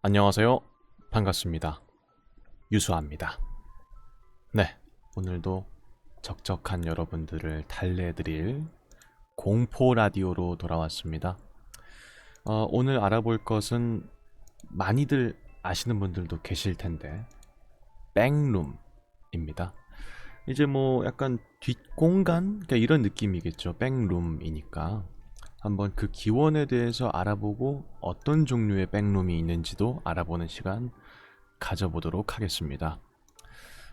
안녕하세요. 반갑습니다. 유수아입니다. 네, 오늘도 적적한 여러분들을 달래드릴 공포 라디오로 돌아왔습니다. 오늘 알아볼 것은 많이들 아시는 분들도 계실 텐데 백룸입니다. 이제 뭐 약간 뒷공간? 그러니까 이런 느낌이겠죠. 백룸이니까. 한번 그 기원에 대해서 알아보고 어떤 종류의 백룸이 있는지도 알아보는 시간 가져보도록 하겠습니다.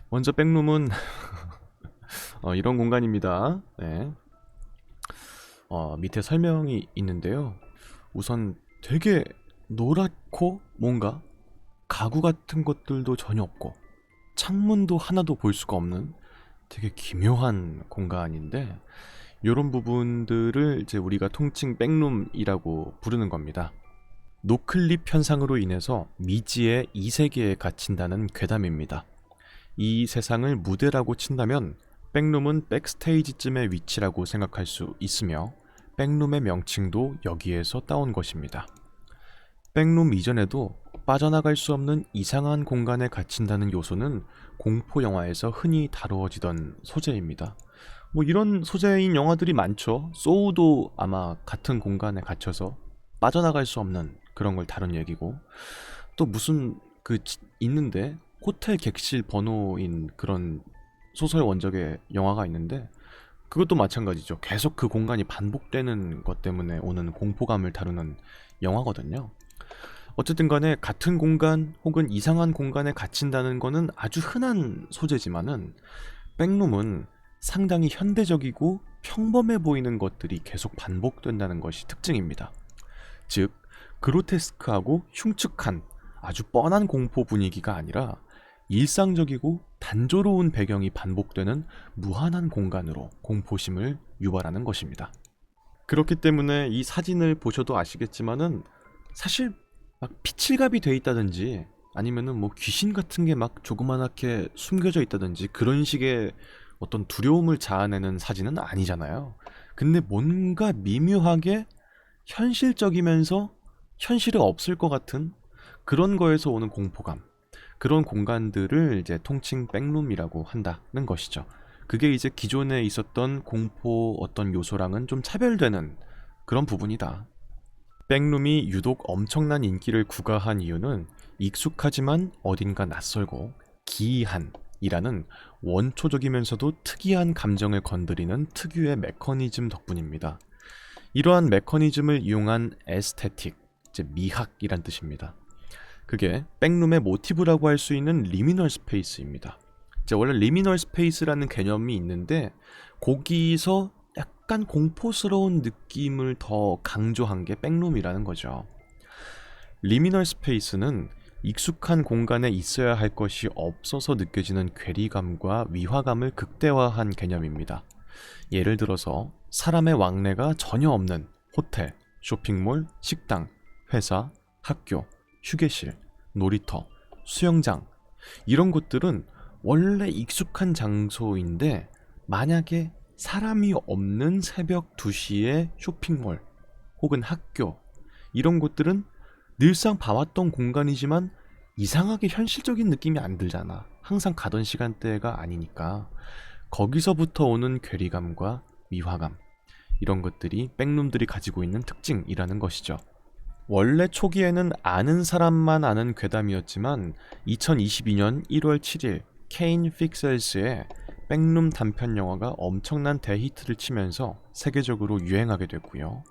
먼저 백룸은 이런 공간입니다. 네. 밑에 설명이 있는데요. 우선 되게 노랗고 뭔가 가구 같은 것들도 전혀 없고 창문도 하나도 볼 수가 없는 되게 기묘한 공간인데, 이런 부분들을 이제 우리가 통칭 백룸이라고 부르는 겁니다. 노클립 현상으로 인해서 미지의 이세계에 갇힌다는 괴담입니다. 이 세상을 무대라고 친다면 백룸은 백스테이지쯤의 위치라고 생각할 수 있으며, 백룸의 명칭도 여기에서 따온 것입니다. 백룸 이전에도 빠져나갈 수 없는 이상한 공간에 갇힌다는 요소는 공포 영화에서 흔히 다루어지던 소재입니다. 뭐 이런 소재인 영화들이 많죠. 소우도 아마 같은 공간에 갇혀서 빠져나갈 수 없는 그런 걸 다룬 얘기고, 또 무슨 있는데 호텔 객실 번호인 그런 소설 원작의 영화가 있는데, 그것도 마찬가지죠. 계속 그 공간이 반복되는 것 때문에 오는 공포감을 다루는 영화거든요. 어쨌든 간에 같은 공간 혹은 이상한 공간에 갇힌다는 거는 아주 흔한 소재지만은, 백룸은 상당히 현대적이고 평범해 보이는 것들이 계속 반복된다는 것이 특징입니다. 즉, 그로테스크하고 흉측한 아주 뻔한 공포 분위기가 아니라 일상적이고 단조로운 배경이 반복되는 무한한 공간으로 공포심을 유발하는 것입니다. 그렇기 때문에 이 사진을 보셔도 아시겠지만은, 사실 막 피칠갑이 돼 있다든지 아니면은 뭐 귀신 같은 게 막 조그만하게 숨겨져 있다든지 그런 식의 어떤 두려움을 자아내는 사진은 아니잖아요. 근데 뭔가 미묘하게 현실적이면서 현실에 없을 것 같은 그런 거에서 오는 공포감, 그런 공간들을 이제 통칭 백룸이라고 한다는 것이죠. 그게 이제 기존에 있었던 공포 어떤 요소랑은 좀 차별되는 그런 부분이다. 백룸이 유독 엄청난 인기를 구가한 이유는 익숙하지만 어딘가 낯설고 기이한이라는 원초적이면서도 특이한 감정을 건드리는 특유의 메커니즘 덕분입니다. 이러한 메커니즘을 이용한 에스테틱, 즉 미학이란 뜻입니다. 그게 백룸의 모티브라고 할 수 있는 리미널 스페이스입니다. 원래 리미널 스페이스라는 개념이 있는데, 거기서 약간 공포스러운 느낌을 더 강조한 게 백룸이라는 거죠. 리미널 스페이스는 익숙한 공간에 있어야 할 것이 없어서 느껴지는 괴리감과 위화감을 극대화한 개념입니다. 예를 들어서 사람의 왕래가 전혀 없는 호텔, 쇼핑몰, 식당, 회사, 학교, 휴게실, 놀이터, 수영장, 이런 곳들은 원래 익숙한 장소인데, 만약에 사람이 없는 새벽 2시에 쇼핑몰 혹은 학교, 이런 곳들은 늘상 봐왔던 공간이지만 이상하게 현실적인 느낌이 안 들잖아. 항상 가던 시간대가 아니니까. 거기서부터 오는 괴리감과 미화감, 이런 것들이 백룸들이 가지고 있는 특징이라는 것이죠. 원래 초기에는 아는 사람만 아는 괴담이었지만 2022년 1월 7일 케인 픽셀스의 백룸 단편 영화가 엄청난 대히트를 치면서 세계적으로 유행하게 됐고요.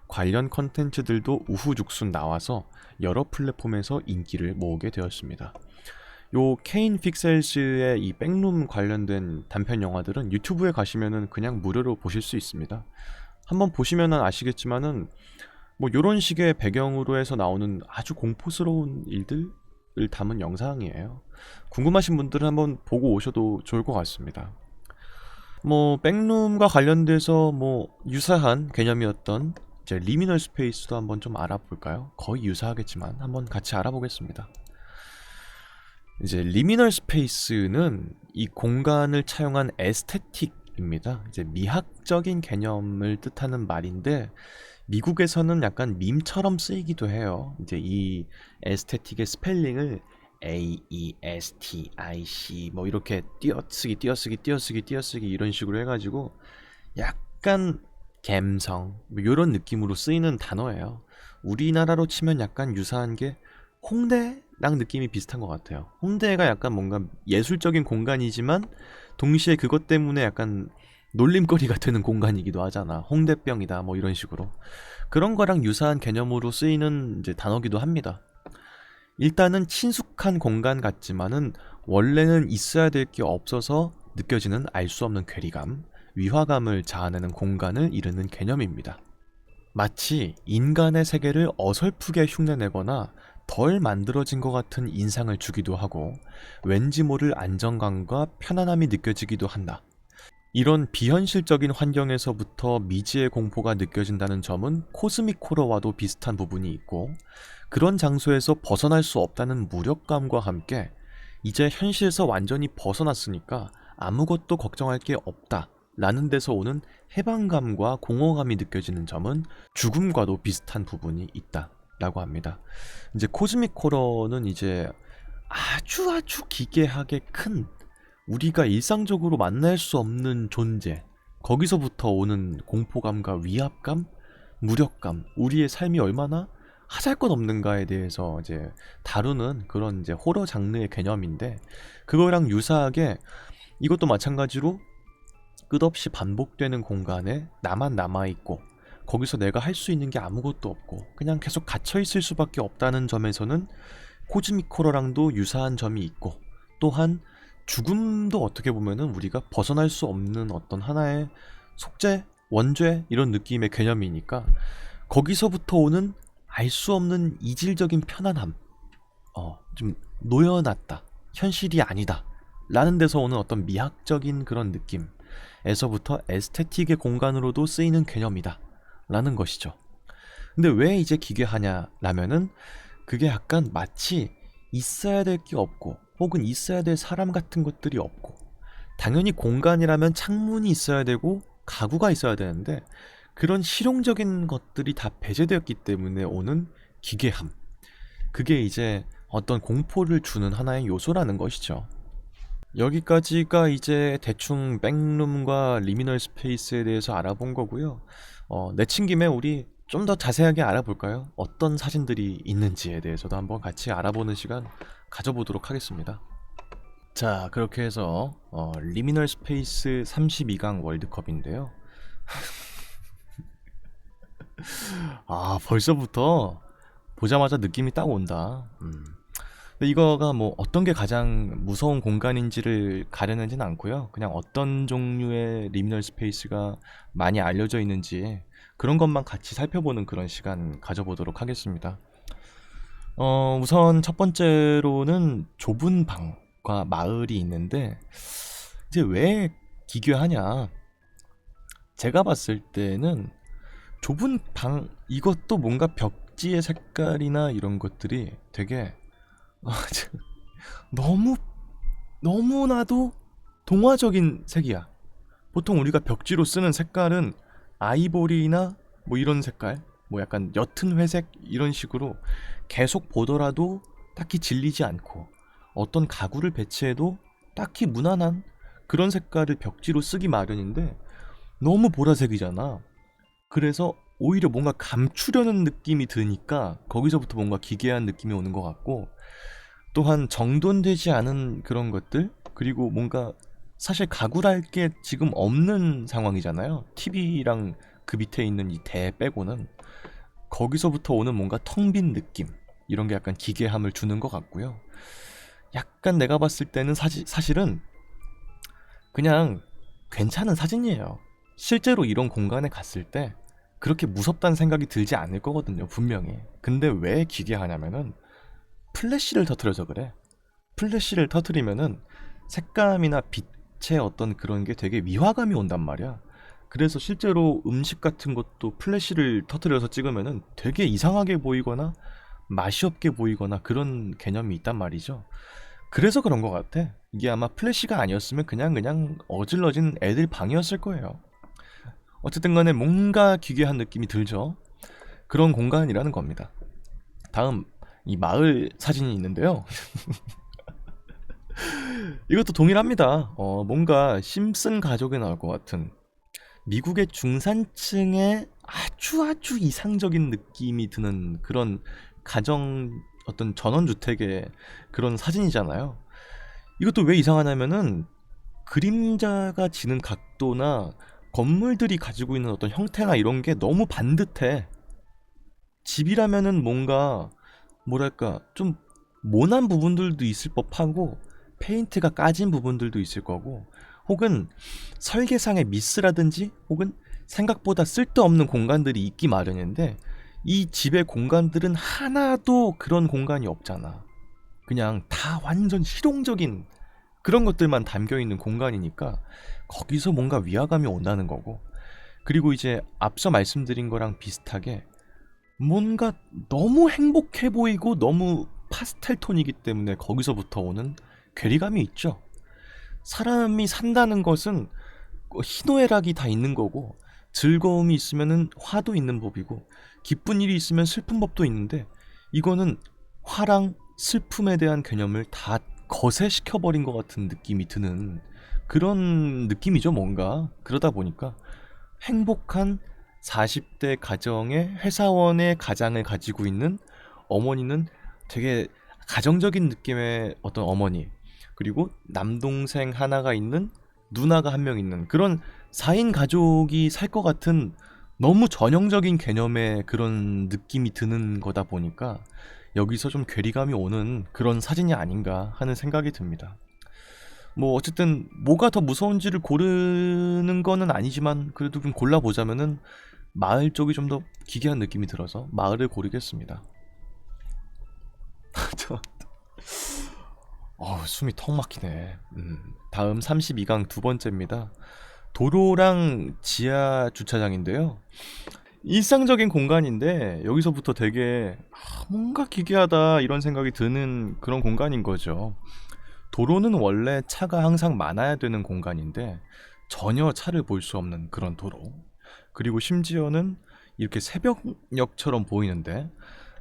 관련 컨텐츠들도 우후죽순 나와서 여러 플랫폼에서 인기를 모으게 되었습니다. 요 케인 픽셀스의 이 백룸 관련된 단편 영화들은 유튜브에 가시면은 그냥 무료로 보실 수 있습니다. 한번 보시면은 아시겠지만은, 뭐 요런 식의 배경으로 해서 나오는 아주 공포스러운 일들을 담은 영상이에요. 궁금하신 분들은 한번 보고 오셔도 좋을 것 같습니다. 뭐 백룸과 관련돼서 뭐 유사한 개념이었던 이제 리미널 스페이스도 한번 좀 알아볼까요? 거의 유사하겠지만 한번 같이 알아보겠습니다. 이제 리미널 스페이스는 이 공간을 차용한 에스테틱입니다. 이제 미학적인 개념을 뜻하는 말인데, 미국에서는 약간 밈처럼 쓰이기도 해요. 이제 이 에스테틱의 스펠링을 AESTIC 뭐 이렇게 띄어쓰기 이런 식으로 해가지고 약간 갬성 뭐 이런 느낌으로 쓰이는 단어예요. 우리나라로 치면 약간 유사한 게 홍대랑 느낌이 비슷한 것 같아요. 홍대가 약간 뭔가 예술적인 공간이지만 동시에 그것 때문에 약간 놀림거리가 되는 공간이기도 하잖아. 홍대병이다 뭐 이런 식으로. 그런 거랑 유사한 개념으로 쓰이는 이제 단어기도 합니다. 일단은 친숙한 공간 같지만은 원래는 있어야 될 게 없어서 느껴지는 알 수 없는 괴리감, 위화감을 자아내는 공간을 이르는 개념입니다. 마치 인간의 세계를 어설프게 흉내내거나 덜 만들어진 것 같은 인상을 주기도 하고 왠지 모를 안정감과 편안함이 느껴지기도 한다. 이런 비현실적인 환경에서부터 미지의 공포가 느껴진다는 점은 코스믹 호러와도 비슷한 부분이 있고 그런 장소에서 벗어날 수 없다는 무력감과 함께 이제 현실에서 완전히 벗어났으니까 아무것도 걱정할 게 없다 라는 데서 오는 해방감과 공허감이 느껴지는 점은 죽음과도 비슷한 부분이 있다 라고 합니다. 이제 코스믹 호러는 이제 아주 기괴하게 큰 우리가 일상적으로 만날 수 없는 존재, 거기서부터 오는 공포감과 위압감, 무력감, 우리의 삶이 얼마나 하잘것없는가에 대해서 이제 다루는 그런 이제 호러 장르의 개념인데 그거랑 유사하게 이것도 마찬가지로 끝없이 반복되는 공간에 나만 남아있고 거기서 내가 할 수 있는 게 아무것도 없고 그냥 계속 갇혀있을 수밖에 없다는 점에서는 코즈믹 호러랑도 유사한 점이 있고 또한 죽음도 어떻게 보면은 우리가 벗어날 수 없는 어떤 하나의 속죄, 원죄 이런 느낌의 개념이니까 거기서부터 오는 알 수 없는 이질적인 편안함, 좀 놓여놨다, 현실이 아니다 라는 데서 오는 어떤 미학적인 그런 느낌에서부터 에스테틱의 공간으로도 쓰이는 개념이다 라는 것이죠. 근데 왜 이제 기괴하냐 라면은 그게 약간 마치 있어야 될 게 없고 혹은 있어야 될 사람 같은 것들이 없고 당연히 공간이라면 창문이 있어야 되고 가구가 있어야 되는데 그런 실용적인 것들이 다 배제되었기 때문에 오는 기괴함, 그게 이제 어떤 공포를 주는 하나의 요소라는 것이죠. 여기까지가 이제 대충 백룸과 리미널 스페이스에 대해서 알아본 거고요. 내친 김에 우리 좀 더 자세하게 알아볼까요? 어떤 사진들이 있는지에 대해서도 한번 같이 알아보는 시간 가져보도록 하겠습니다. 자, 그렇게 해서 리미널 스페이스 32강 월드컵인데요. 벌써부터 보자마자 느낌이 딱 온다. 근데 이거가 뭐 어떤 게 가장 무서운 공간인지를 가려내진 않고요. 그냥 어떤 종류의 리미널 스페이스가 많이 알려져 있는지 그런 것만 같이 살펴보는 그런 시간 가져보도록 하겠습니다. 우선 첫 번째로는 좁은 방과 마을이 있는데 이제 왜 기괴하냐? 제가 봤을 때는 좁은 방 이것도 뭔가 벽지의 색깔이나 이런 것들이 되게 너무 너무나도 동화적인 색이야. 보통 우리가 벽지로 쓰는 색깔은 아이보리나 뭐 이런 색깔, 뭐 약간 옅은 회색 이런 식으로 계속 보더라도 딱히 질리지 않고 어떤 가구를 배치해도 딱히 무난한 그런 색깔을 벽지로 쓰기 마련인데 너무 보라색이잖아. 그래서 오히려 뭔가 감추려는 느낌이 드니까 거기서부터 뭔가 기괴한 느낌이 오는 것 같고 또한 정돈되지 않은 그런 것들 그리고 뭔가 사실 가구랄 게 지금 없는 상황이잖아요. TV랑 그 밑에 있는 이 대 빼고는 거기서부터 오는 뭔가 텅 빈 느낌 이런 게 약간 기괴함을 주는 것 같고요. 약간 내가 봤을 때는 사실은 그냥 괜찮은 사진이에요. 실제로 이런 공간에 갔을 때 그렇게 무섭다는 생각이 들지 않을 거거든요, 분명히. 근데 왜 기괴하냐면은 플래시를 터트려서 그래. 플래시를 터트리면은 색감이나 빛의 어떤 그런 게 되게 위화감이 온단 말이야. 그래서 실제로 음식 같은 것도 플래시를 터트려서 찍으면은 되게 이상하게 보이거나 맛이 없게 보이거나 그런 개념이 있단 말이죠. 그래서 그런 것 같아. 이게 아마 플래시가 아니었으면 그냥 어질러진 애들 방이었을 거예요. 어쨌든 간에 뭔가 기괴한 느낌이 들죠. 그런 공간이라는 겁니다. 다음 이 마을 사진이 있는데요. 이것도 동일합니다. 뭔가 심슨 가족에 나올 것 같은 미국의 중산층의 아주 이상적인 느낌이 드는 그런 가정 어떤 전원주택의 그런 사진이잖아요. 이것도 왜 이상하냐면은 그림자가 지는 각도나 건물들이 가지고 있는 어떤 형태나 이런 게 너무 반듯해. 집이라면은 뭔가 뭐랄까 좀 모난 부분들도 있을 법하고 페인트가 까진 부분들도 있을 거고 혹은 설계상의 미스라든지 혹은 생각보다 쓸데없는 공간들이 있기 마련인데 이 집의 공간들은 하나도 그런 공간이 없잖아. 그냥 다 완전 실용적인 그런 것들만 담겨 있는 공간이니까 거기서 뭔가 위화감이 온다는 거고 그리고 이제 앞서 말씀드린 거랑 비슷하게 뭔가 너무 행복해 보이고 너무 파스텔 톤이기 때문에 거기서부터 오는 괴리감이 있죠. 사람이 산다는 것은 희노애락이 다 있는 거고 즐거움이 있으면은 화도 있는 법이고 기쁜 일이 있으면 슬픈 법도 있는데 이거는 화랑 슬픔에 대한 개념을 다 거세시켜 버린 것 같은 느낌이 드는 그런 느낌이죠, 뭔가. 그러다 보니까 행복한 40대 가정의 회사원의 가장을 가지고 있는 어머니는 되게 가정적인 느낌의 어떤 어머니, 그리고 남동생 하나가 있는 누나가 한 명 있는 그런 4인 가족이 살 것 같은 너무 전형적인 개념의 그런 느낌이 드는 거다 보니까 여기서 좀 괴리감이 오는 그런 사진이 아닌가 하는 생각이 듭니다. 뭐 어쨌든 뭐가 더 무서운지를 고르는 거는 아니지만 그래도 좀 골라보자면은 마을 쪽이 좀 더 기괴한 느낌이 들어서 마을을 고르겠습니다. 저, 숨이 턱 막히네. 다음 32강 두 번째입니다. 도로랑 지하 주차장인데요. 일상적인 공간인데 여기서부터 되게 뭔가 기괴하다 이런 생각이 드는 그런 공간인 거죠. 도로는 원래 차가 항상 많아야 되는 공간인데 전혀 차를 볼 수 없는 그런 도로. 그리고 심지어는 이렇게 새벽녘처럼 보이는데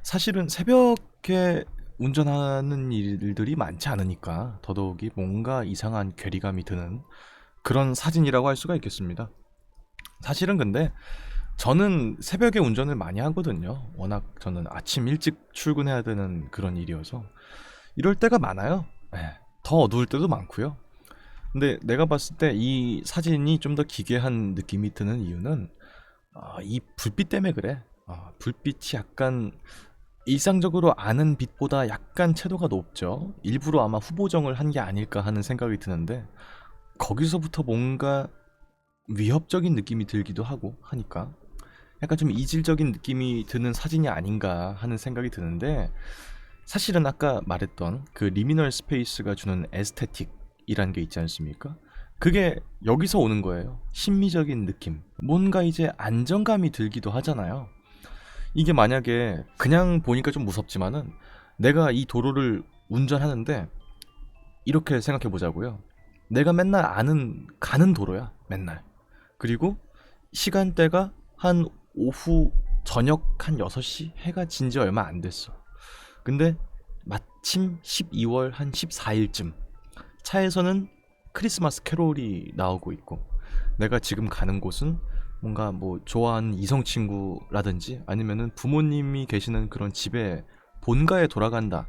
사실은 새벽에 운전하는 일들이 많지 않으니까 더더욱이 뭔가 이상한 괴리감이 드는 그런 사진이라고 할 수가 있겠습니다. 사실은 근데 저는 새벽에 운전을 많이 하거든요. 워낙 저는 아침 일찍 출근해야 되는 그런 일이어서 이럴 때가 많아요. 예, 더 어두울 때도 많고요. 근데 내가 봤을 때 이 사진이 좀 더 기괴한 느낌이 드는 이유는 이 불빛 때문에 그래. 불빛이 약간 일상적으로 아는 빛보다 약간 채도가 높죠. 일부러 아마 후보정을 한 게 아닐까 하는 생각이 드는데 거기서부터 뭔가 위협적인 느낌이 들기도 하고 하니까 약간 좀 이질적인 느낌이 드는 사진이 아닌가 하는 생각이 드는데 사실은 아까 말했던 그 리미널 스페이스가 주는 에스테틱이란 게 있지 않습니까? 그게 여기서 오는 거예요. 심미적인 느낌. 뭔가 이제 안정감이 들기도 하잖아요. 이게 만약에 그냥 보니까 좀 무섭지만은 내가 이 도로를 운전하는데 이렇게 생각해 보자고요. 내가 맨날 가는 도로야. 맨날. 그리고 시간대가 한 오후 저녁 한 6시 해가 진지 얼마 안 됐어. 근데 마침 12월 한 14일쯤 차에서는 크리스마스 캐롤이 나오고 있고 내가 지금 가는 곳은 뭔가 뭐 좋아하는 이성 친구라든지 아니면은 부모님이 계시는 그런 집에 본가에 돌아간다.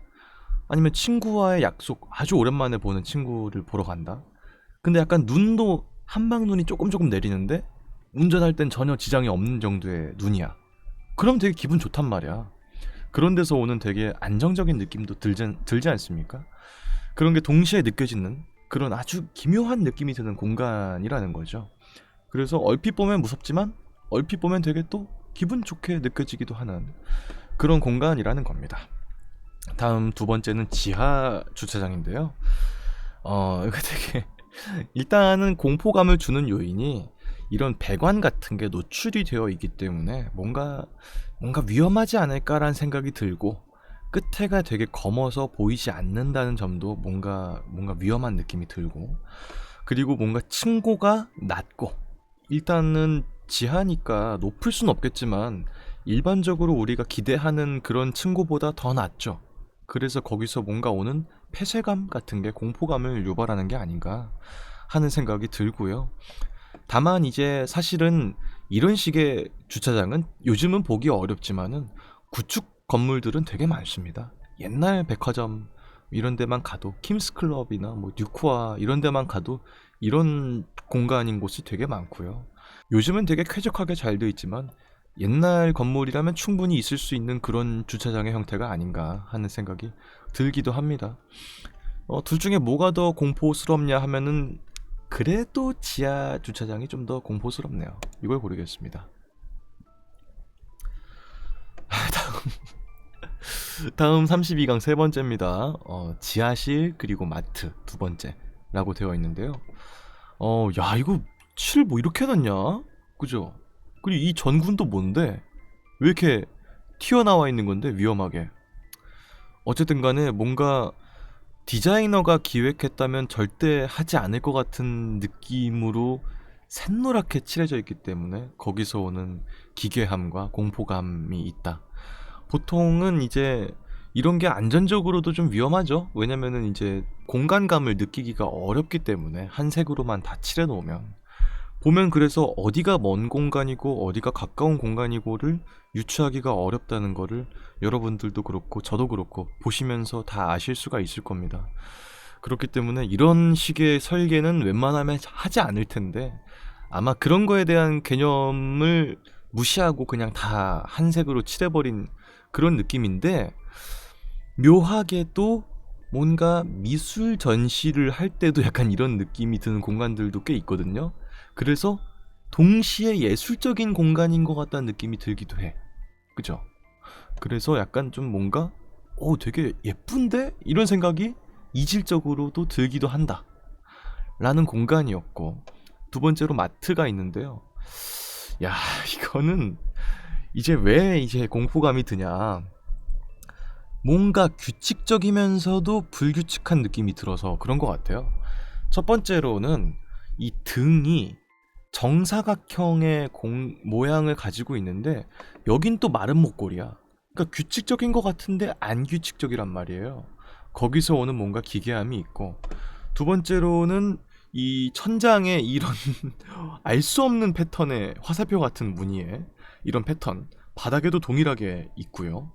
아니면 친구와의 약속 아주 오랜만에 보는 친구를 보러 간다. 근데 약간 눈도 한방눈이 조금 내리는데 운전할 땐 전혀 지장이 없는 정도의 눈이야. 그럼 되게 기분 좋단 말이야. 그런 데서 오는 되게 안정적인 느낌도 들지 않습니까? 그런 게 동시에 느껴지는 그런 아주 기묘한 느낌이 드는 공간이라는 거죠. 그래서 얼핏 보면 무섭지만 얼핏 보면 되게 또 기분 좋게 느껴지기도 하는 그런 공간이라는 겁니다. 다음 두 번째는 지하 주차장인데요. 이거 되게 일단은 공포감을 주는 요인이 이런 배관 같은 게 노출이 되어 있기 때문에 뭔가 위험하지 않을까라는 생각이 들고 끝에가 되게 검어서 보이지 않는다는 점도 뭔가 위험한 느낌이 들고 그리고 뭔가 층고가 낮고 일단은 지하니까 높을 순 없겠지만 일반적으로 우리가 기대하는 그런 층고보다 더 낫죠. 그래서 거기서 뭔가 오는 폐쇄감 같은 게 공포감을 유발하는 게 아닌가 하는 생각이 들고요. 다만 이제 사실은 이런 식의 주차장은 요즘은 보기 어렵지만은 구축 건물들은 되게 많습니다. 옛날 백화점 이런 데만 가도 킴스클럽이나 뭐 뉴코아 이런 데만 가도 이런 공간인 곳이 되게 많고요. 요즘은 되게 쾌적하게 잘 돼 있지만 옛날 건물이라면 충분히 있을 수 있는 그런 주차장의 형태가 아닌가 하는 생각이 들기도 합니다. 둘 중에 뭐가 더 공포스럽냐 하면은 그래도 지하 주차장이 좀 더 공포스럽네요. 이걸 고르겠습니다. 다음 32강 세 번째입니다. 지하실 그리고 마트 두 번째라고 되어 있는데요. 야 이거 칠 뭐 이렇게 해놨냐? 그죠? 그리고 이 전군도 뭔데? 왜 이렇게 튀어나와 있는 건데 위험하게? 어쨌든 간에 뭔가 디자이너가 기획했다면 절대 하지 않을 것 같은 느낌으로 샛노랗게 칠해져 있기 때문에 거기서 오는 기괴함과 공포감이 있다. 보통은 이제 이런 게 안전적으로도 좀 위험하죠. 왜냐면은 이제 공간감을 느끼기가 어렵기 때문에 한 색으로만 다 칠해 놓으면 보면 그래서 어디가 먼 공간이고 어디가 가까운 공간이고를 유추하기가 어렵다는 거를 여러분들도 그렇고 저도 그렇고 보시면서 다 아실 수가 있을 겁니다. 그렇기 때문에 이런 식의 설계는 웬만하면 하지 않을 텐데 아마 그런 거에 대한 개념을 무시하고 그냥 다 한 색으로 칠해버린 그런 느낌인데 묘하게도 뭔가 미술 전시를 할 때도 약간 이런 느낌이 드는 공간들도 꽤 있거든요. 그래서 동시에 예술적인 공간인 것 같다는 느낌이 들기도 해. 그죠? 그래서 약간 좀 뭔가 되게 예쁜데? 이런 생각이 이질적으로도 들기도 한다. 라는 공간이었고 두 번째로 마트가 있는데요. 야 이거는 이제 왜 이제 공포감이 드냐. 뭔가 규칙적이면서도 불규칙한 느낌이 들어서 그런 것 같아요. 첫 번째로는 이 등이 정사각형의 모양을 가지고 있는데 여긴 또 마른 목골이야. 그러니까 규칙적인 것 같은데 안 규칙적이란 말이에요. 거기서 오는 뭔가 기괴함이 있고 두 번째로는 이 천장에 이런 알 수 없는 패턴의 화살표 같은 무늬에 이런 패턴 바닥에도 동일하게 있고요.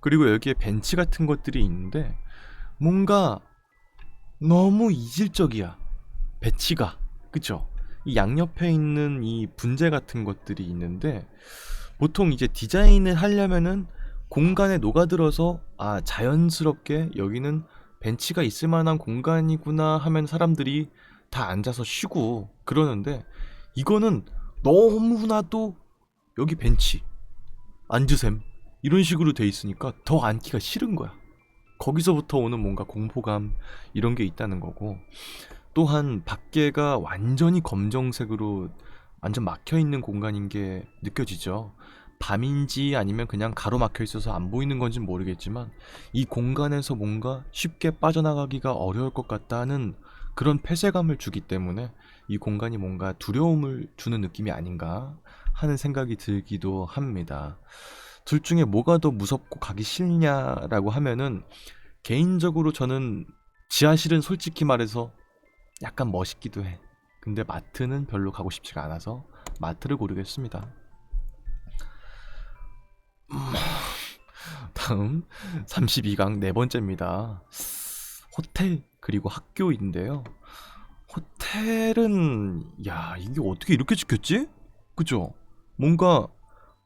그리고 여기에 벤치 같은 것들이 있는데 뭔가 너무 이질적이야. 배치가. 그쵸? 이 양옆에 있는 이 분재 같은 것들이 있는데 보통 이제 디자인을 하려면은 공간에 녹아들어서 자연스럽게 여기는 벤치가 있을 만한 공간이구나 하면 사람들이 다 앉아서 쉬고 그러는데 이거는 너무나도 여기 벤치 앉으셈 이런 식으로 돼 있으니까 더 앉기가 싫은 거야. 거기서부터 오는 뭔가 공포감 이런 게 있다는 거고 또한 밖에가 완전히 검정색으로 완전 막혀 있는 공간인 게 느껴지죠. 밤인지 아니면 그냥 가로막혀 있어서 안 보이는 건지 모르겠지만 이 공간에서 뭔가 쉽게 빠져나가기가 어려울 것 같다는 그런 폐쇄감을 주기 때문에 이 공간이 뭔가 두려움을 주는 느낌이 아닌가 하는 생각이 들기도 합니다. 둘 중에 뭐가 더 무섭고 가기 싫냐라고 하면은 개인적으로 저는 지하실은 솔직히 말해서 약간 멋있기도 해. 근데 마트는 별로 가고 싶지가 않아서 마트를 고르겠습니다. 다음 32강 네 번째입니다. 호텔 그리고 학교인데요. 호텔은 이게 어떻게 이렇게 지켰지? 그죠? 뭔가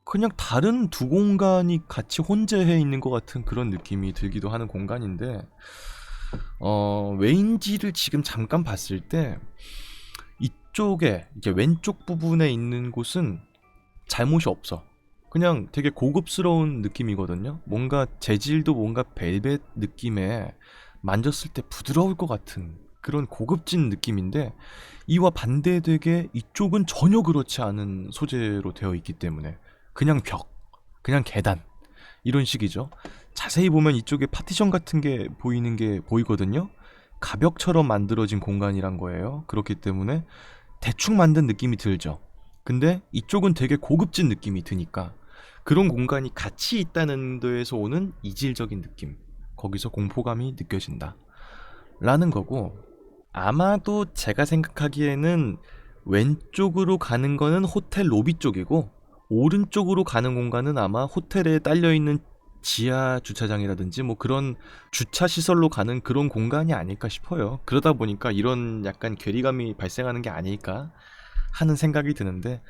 그냥 다른 두 공간이 같이 혼재해 있는 것 같은 그런 느낌이 들기도 하는 공간인데 왜인지를 지금 잠깐 봤을 때 이쪽에 이제 왼쪽 부분에 있는 곳은 잘못이 없어. 그냥 되게 고급스러운 느낌이거든요. 뭔가 재질도 뭔가 벨벳 느낌에 만졌을 때 부드러울 것 같은 그런 고급진 느낌인데 이와 반대되게 이쪽은 전혀 그렇지 않은 소재로 되어 있기 때문에 그냥 벽, 그냥 계단 이런 식이죠. 자세히 보면 이쪽에 파티션 같은 게 보이는 게 보이거든요. 가벽처럼 만들어진 공간이란 거예요. 그렇기 때문에 대충 만든 느낌이 들죠. 근데 이쪽은 되게 고급진 느낌이 드니까 그런 공간이 같이 있다는 데에서 오는 이질적인 느낌, 거기서 공포감이 느껴진다 라는 거고, 아마도 제가 생각하기에는 왼쪽으로 가는 거는 호텔 로비 쪽이고 오른쪽으로 가는 공간은 아마 호텔에 딸려있는 지하 주차장이라든지 뭐 그런 주차 시설로 가는 그런 공간이 아닐까 싶어요. 그러다 보니까 이런 약간 괴리감이 발생하는 게 아닐까 하는 생각이 드는데,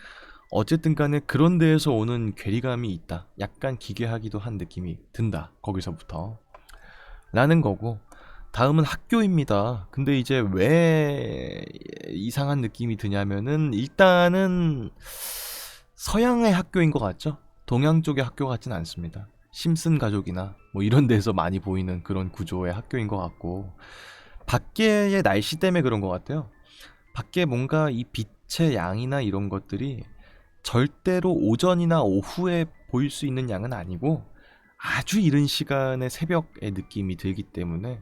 어쨌든 간에 그런 데에서 오는 괴리감이 있다, 약간 기괴하기도 한 느낌이 든다, 거기서부터 라는 거고, 다음은 학교입니다. 근데 이제 왜 이상한 느낌이 드냐면은, 일단은 서양의 학교인 것 같죠? 동양 쪽의 학교 같진 않습니다. 심슨 가족이나 뭐 이런 데서 많이 보이는 그런 구조의 학교인 것 같고, 밖에의 날씨 때문에 그런 것 같아요. 밖에 뭔가 이 빛의 양이나 이런 것들이 절대로 오전이나 오후에 보일 수 있는 양은 아니고 아주 이른 시간의 새벽의 느낌이 들기 때문에,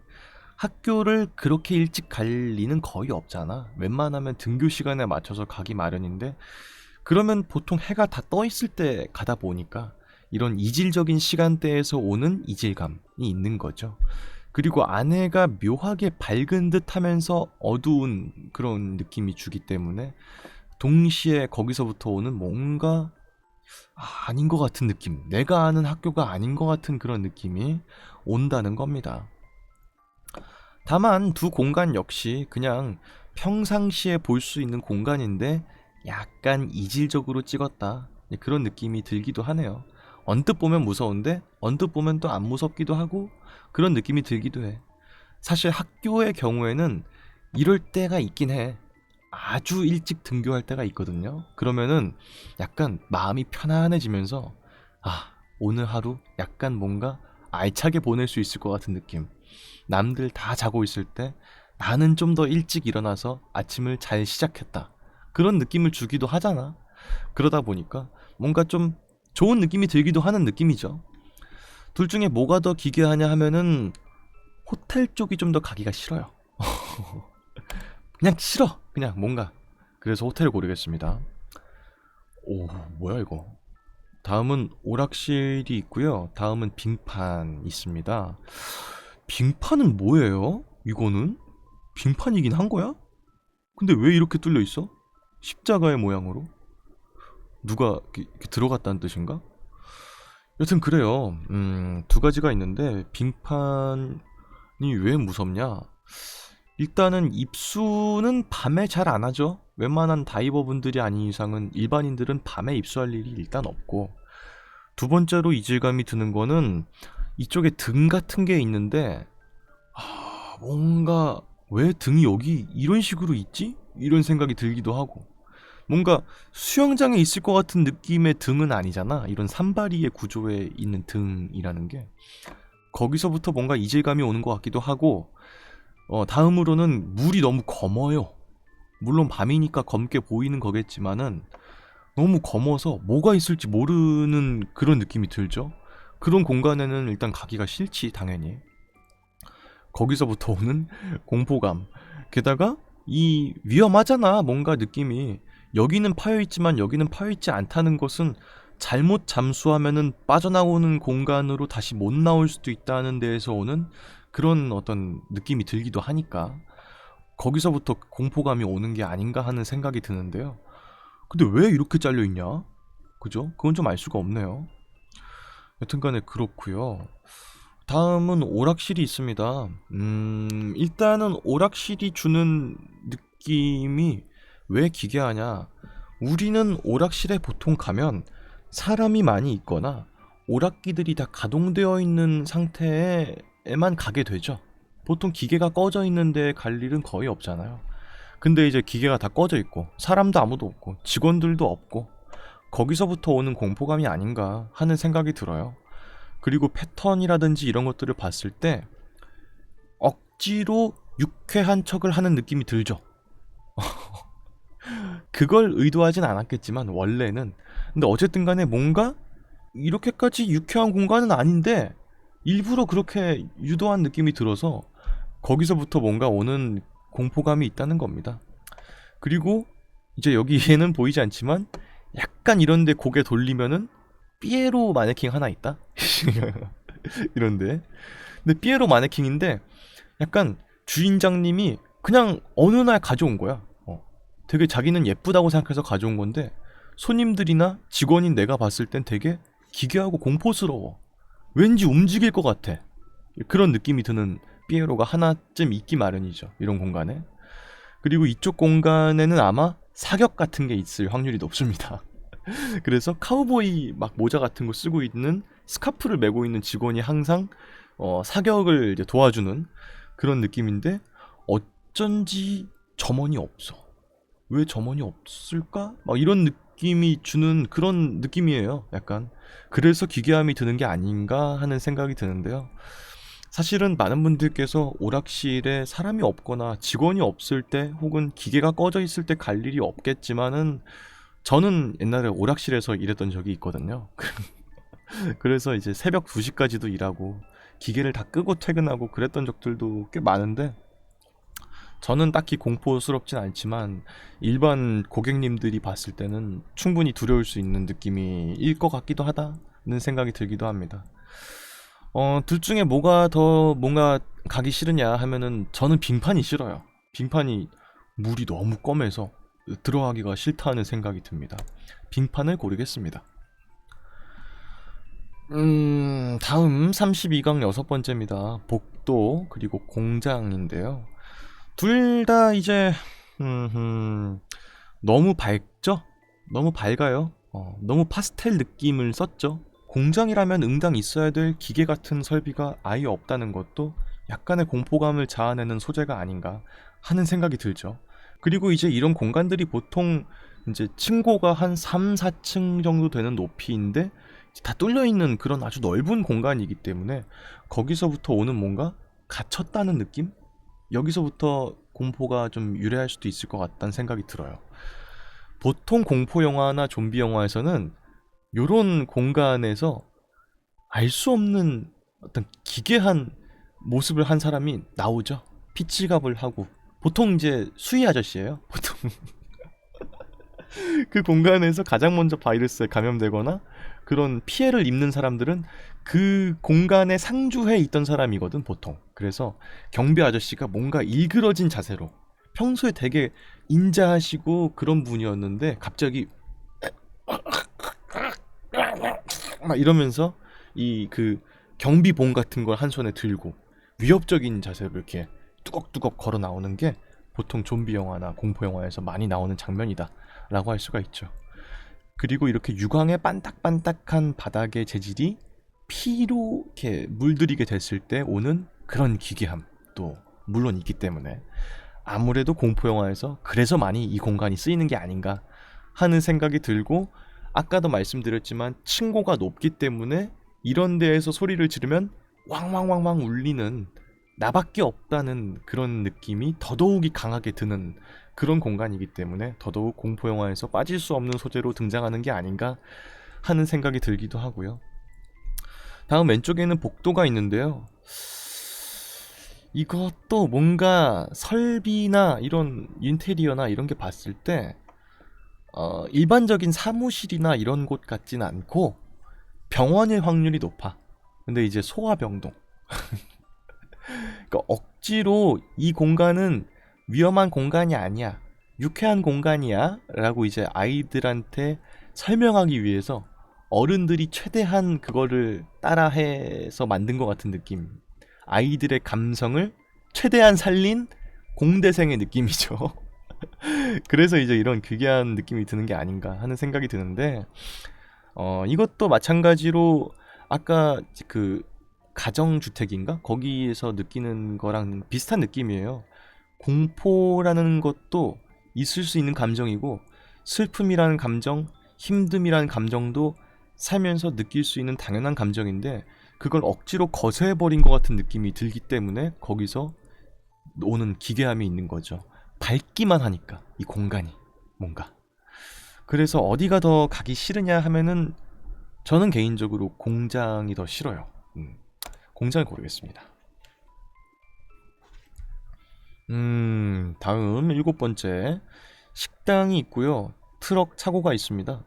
학교를 그렇게 일찍 갈 리는 거의 없잖아. 웬만하면 등교 시간에 맞춰서 가기 마련인데, 그러면 보통 해가 다 떠 있을 때 가다 보니까 이런 이질적인 시간대에서 오는 이질감이 있는 거죠. 그리고 안에가 묘하게 밝은 듯 하면서 어두운 그런 느낌이 주기 때문에 동시에 거기서부터 오는 뭔가 아닌 것 같은 느낌, 내가 아는 학교가 아닌 것 같은 그런 느낌이 온다는 겁니다. 다만 두 공간 역시 그냥 평상시에 볼 수 있는 공간인데 약간 이질적으로 찍었다, 그런 느낌이 들기도 하네요. 언뜻 보면 무서운데 언뜻 보면 또 안 무섭기도 하고 그런 느낌이 들기도 해. 사실 학교의 경우에는 이럴 때가 있긴 해. 아주 일찍 등교할 때가 있거든요. 그러면은 약간 마음이 편안해지면서, 아, 오늘 하루 약간 뭔가 알차게 보낼 수 있을 것 같은 느낌. 남들 다 자고 있을 때 나는 좀 더 일찍 일어나서 아침을 잘 시작했다, 그런 느낌을 주기도 하잖아. 그러다 보니까 뭔가 좀 좋은 느낌이 들기도 하는 느낌이죠. 둘 중에 뭐가 더 기괴하냐 하면은 호텔 쪽이 좀 더 가기가 싫어요. 그냥 싫어. 그냥 뭔가. 그래서 호텔을 고르겠습니다. 오, 뭐야 이거. 다음은 오락실이 있고요. 다음은 빙판 있습니다. 빙판은 뭐예요? 이거는? 빙판이긴 한 거야? 근데 왜 이렇게 뚫려 있어? 십자가의 모양으로? 누가 이렇게 들어갔다는 뜻인가? 여튼 그래요. 두 가지가 있는데, 빙판이 왜 무섭냐? 일단은 입수는 밤에 잘 안 하죠. 웬만한 다이버분들이 아닌 이상은 일반인들은 밤에 입수할 일이 일단 없고, 두 번째로 이질감이 드는 거는 이쪽에 등 같은 게 있는데, 뭔가 왜 등이 여기 이런 식으로 있지? 이런 생각이 들기도 하고, 뭔가 수영장에 있을 것 같은 느낌의 등은 아니잖아. 이런 산바리의 구조에 있는 등이라는 게. 거기서부터 뭔가 이질감이 오는 것 같기도 하고, 다음으로는 물이 너무 검어요. 물론 밤이니까 검게 보이는 거겠지만은 너무 검어서 뭐가 있을지 모르는 그런 느낌이 들죠. 그런 공간에는 일단 가기가 싫지, 당연히. 거기서부터 오는 공포감. 게다가 이 위험하잖아, 뭔가 느낌이. 여기는 파여있지만 여기는 파여있지 않다는 것은 잘못 잠수하면은 빠져나오는 공간으로 다시 못 나올 수도 있다는 데에서 오는 그런 어떤 느낌이 들기도 하니까 거기서부터 공포감이 오는 게 아닌가 하는 생각이 드는데요. 근데 왜 이렇게 잘려있냐? 그죠? 그건 좀 알 수가 없네요. 여튼간에 그렇고요. 다음은 오락실이 있습니다. 일단은 오락실이 주는 느낌이 왜 기괴하냐? 우리는 오락실에 보통 가면 사람이 많이 있거나 오락기들이 다 가동되어 있는 상태에만 가게 되죠. 보통 기계가 꺼져 있는데 갈 일은 거의 없잖아요. 근데 이제 기계가 다 꺼져 있고 사람도 아무도 없고 직원들도 없고, 거기서부터 오는 공포감이 아닌가 하는 생각이 들어요. 그리고 패턴이라든지 이런 것들을 봤을 때 억지로 유쾌한 척을 하는 느낌이 들죠. 그걸 의도하진 않았겠지만 원래는. 근데 어쨌든 간에 뭔가 이렇게까지 유쾌한 공간은 아닌데 일부러 그렇게 유도한 느낌이 들어서 거기서부터 뭔가 오는 공포감이 있다는 겁니다. 그리고 이제 여기에는 보이지 않지만 약간 이런데 고개 돌리면은 삐에로 마네킹 하나 있다? 이런데. 근데 삐에로 마네킹인데 약간 주인장님이 그냥 어느 날 가져온 거야. 되게 자기는 예쁘다고 생각해서 가져온 건데 손님들이나 직원인 내가 봤을 땐 되게 기괴하고 공포스러워. 왠지 움직일 것 같아. 그런 느낌이 드는 삐에로가 하나쯤 있기 마련이죠. 이런 공간에. 그리고 이쪽 공간에는 아마 사격 같은 게 있을 확률이 높습니다. 그래서 카우보이 막 모자 같은 거 쓰고 있는 스카프를 메고 있는 직원이 항상 사격을 이제 도와주는 그런 느낌인데 어쩐지 점원이 없어. 왜 점원이 없을까? 막 이런 느낌이 주는 그런 느낌이에요. 약간. 그래서 기괴함이 드는 게 아닌가 하는 생각이 드는데요. 사실은 많은 분들께서 오락실에 사람이 없거나 직원이 없을 때 혹은 기계가 꺼져 있을 때 갈 일이 없겠지만은 저는 옛날에 오락실에서 일했던 적이 있거든요. 그래서 이제 새벽 2시까지도 일하고 기계를 다 끄고 퇴근하고 그랬던 적들도 꽤 많은데 저는 딱히 공포스럽진 않지만 일반 고객님들이 봤을 때는 충분히 두려울 수 있는 느낌일 것 같기도 하다는 생각이 들기도 합니다. 둘 중에 뭐가 더 뭔가 가기 싫으냐 하면은 저는 빙판이 싫어요. 빙판이 물이 너무 검해서 들어가기가 싫다는 생각이 듭니다. 빙판을 고르겠습니다. 다음 32강 여섯 번째입니다. 복도 그리고 공장인데요. 둘 다 이제 너무 밝죠? 너무 밝아요. 너무 파스텔 느낌을 썼죠. 공장이라면 응당 있어야 될 기계 같은 설비가 아예 없다는 것도 약간의 공포감을 자아내는 소재가 아닌가 하는 생각이 들죠. 그리고 이제 이런 공간들이 보통 이제 층고가 한 3, 4층 정도 되는 높이인데 다 뚫려 있는 그런 아주 넓은 공간이기 때문에 거기서부터 오는 뭔가 갇혔다는 느낌? 여기서부터 공포가 좀 유래할 수도 있을 것 같다는 생각이 들어요. 보통 공포 영화나 좀비 영화에서는 요런 공간에서 알 수 없는 어떤 기괴한 모습을 한 사람이 나오죠. 피치갑을 하고 보통 이제 수희 아저씨예요. 보통 그 공간에서 가장 먼저 바이러스에 감염되거나 그런 피해를 입는 사람들은 그 공간에 상주해 있던 사람이거든 보통. 그래서 경비 아저씨가 뭔가 일그러진 자세로 평소에 되게 인자하시고 그런 분이었는데 갑자기 막 이러면서 이 그 경비봉 같은 걸 한 손에 들고 위협적인 자세로 이렇게 뚜걱뚜걱 걸어 나오는 게 보통 좀비 영화나 공포 영화에서 많이 나오는 장면이다 라고 할 수가 있죠. 그리고 이렇게 유광의 반딱반딱한 바닥의 재질이 피로 이렇게 물들이게 됐을 때 오는 그런 기괴함도 물론 있기 때문에 아무래도 공포 영화에서 그래서 많이 이 공간이 쓰이는 게 아닌가 하는 생각이 들고 아까도 말씀드렸지만 층고가 높기 때문에 이런 데에서 소리를 지르면 왕왕왕왕 울리는 나밖에 없다는 그런 느낌이 더더욱이 강하게 드는 그런 공간이기 때문에 더더욱 공포 영화에서 빠질 수 없는 소재로 등장하는 게 아닌가 하는 생각이 들기도 하고요. 다음 왼쪽에는 복도가 있는데요. 이것도 뭔가 설비나 이런 인테리어나 이런 게 봤을 때 일반적인 사무실이나 이런 곳 같진 않고 병원일 확률이 높아. 근데 이제 소아병동. 그러니까 억지로 이 공간은 위험한 공간이 아니야. 유쾌한 공간이야. 라고 이제 아이들한테 설명하기 위해서 어른들이 최대한 그거를 따라해서 만든 것 같은 느낌. 아이들의 감성을 최대한 살린 공대생의 느낌이죠. 그래서 이제 이런 기괴한 느낌이 드는 게 아닌가 하는 생각이 드는데 이것도 마찬가지로 아까 그 가정주택인가? 거기에서 느끼는 거랑 비슷한 느낌이에요. 공포라는 것도 있을 수 있는 감정이고 슬픔이라는 감정, 힘듦이라는 감정도 살면서 느낄 수 있는 당연한 감정인데 그걸 억지로 거세해버린 것 같은 느낌이 들기 때문에 거기서 오는 기괴함이 있는 거죠. 밝기만 하니까 이 공간이 뭔가. 그래서 어디가 더 가기 싫으냐 하면은 저는 개인적으로 공장이 더 싫어요. 공장을 고르겠습니다. 다음 일곱 번째 식당이 있고요. 트럭 차고가 있습니다.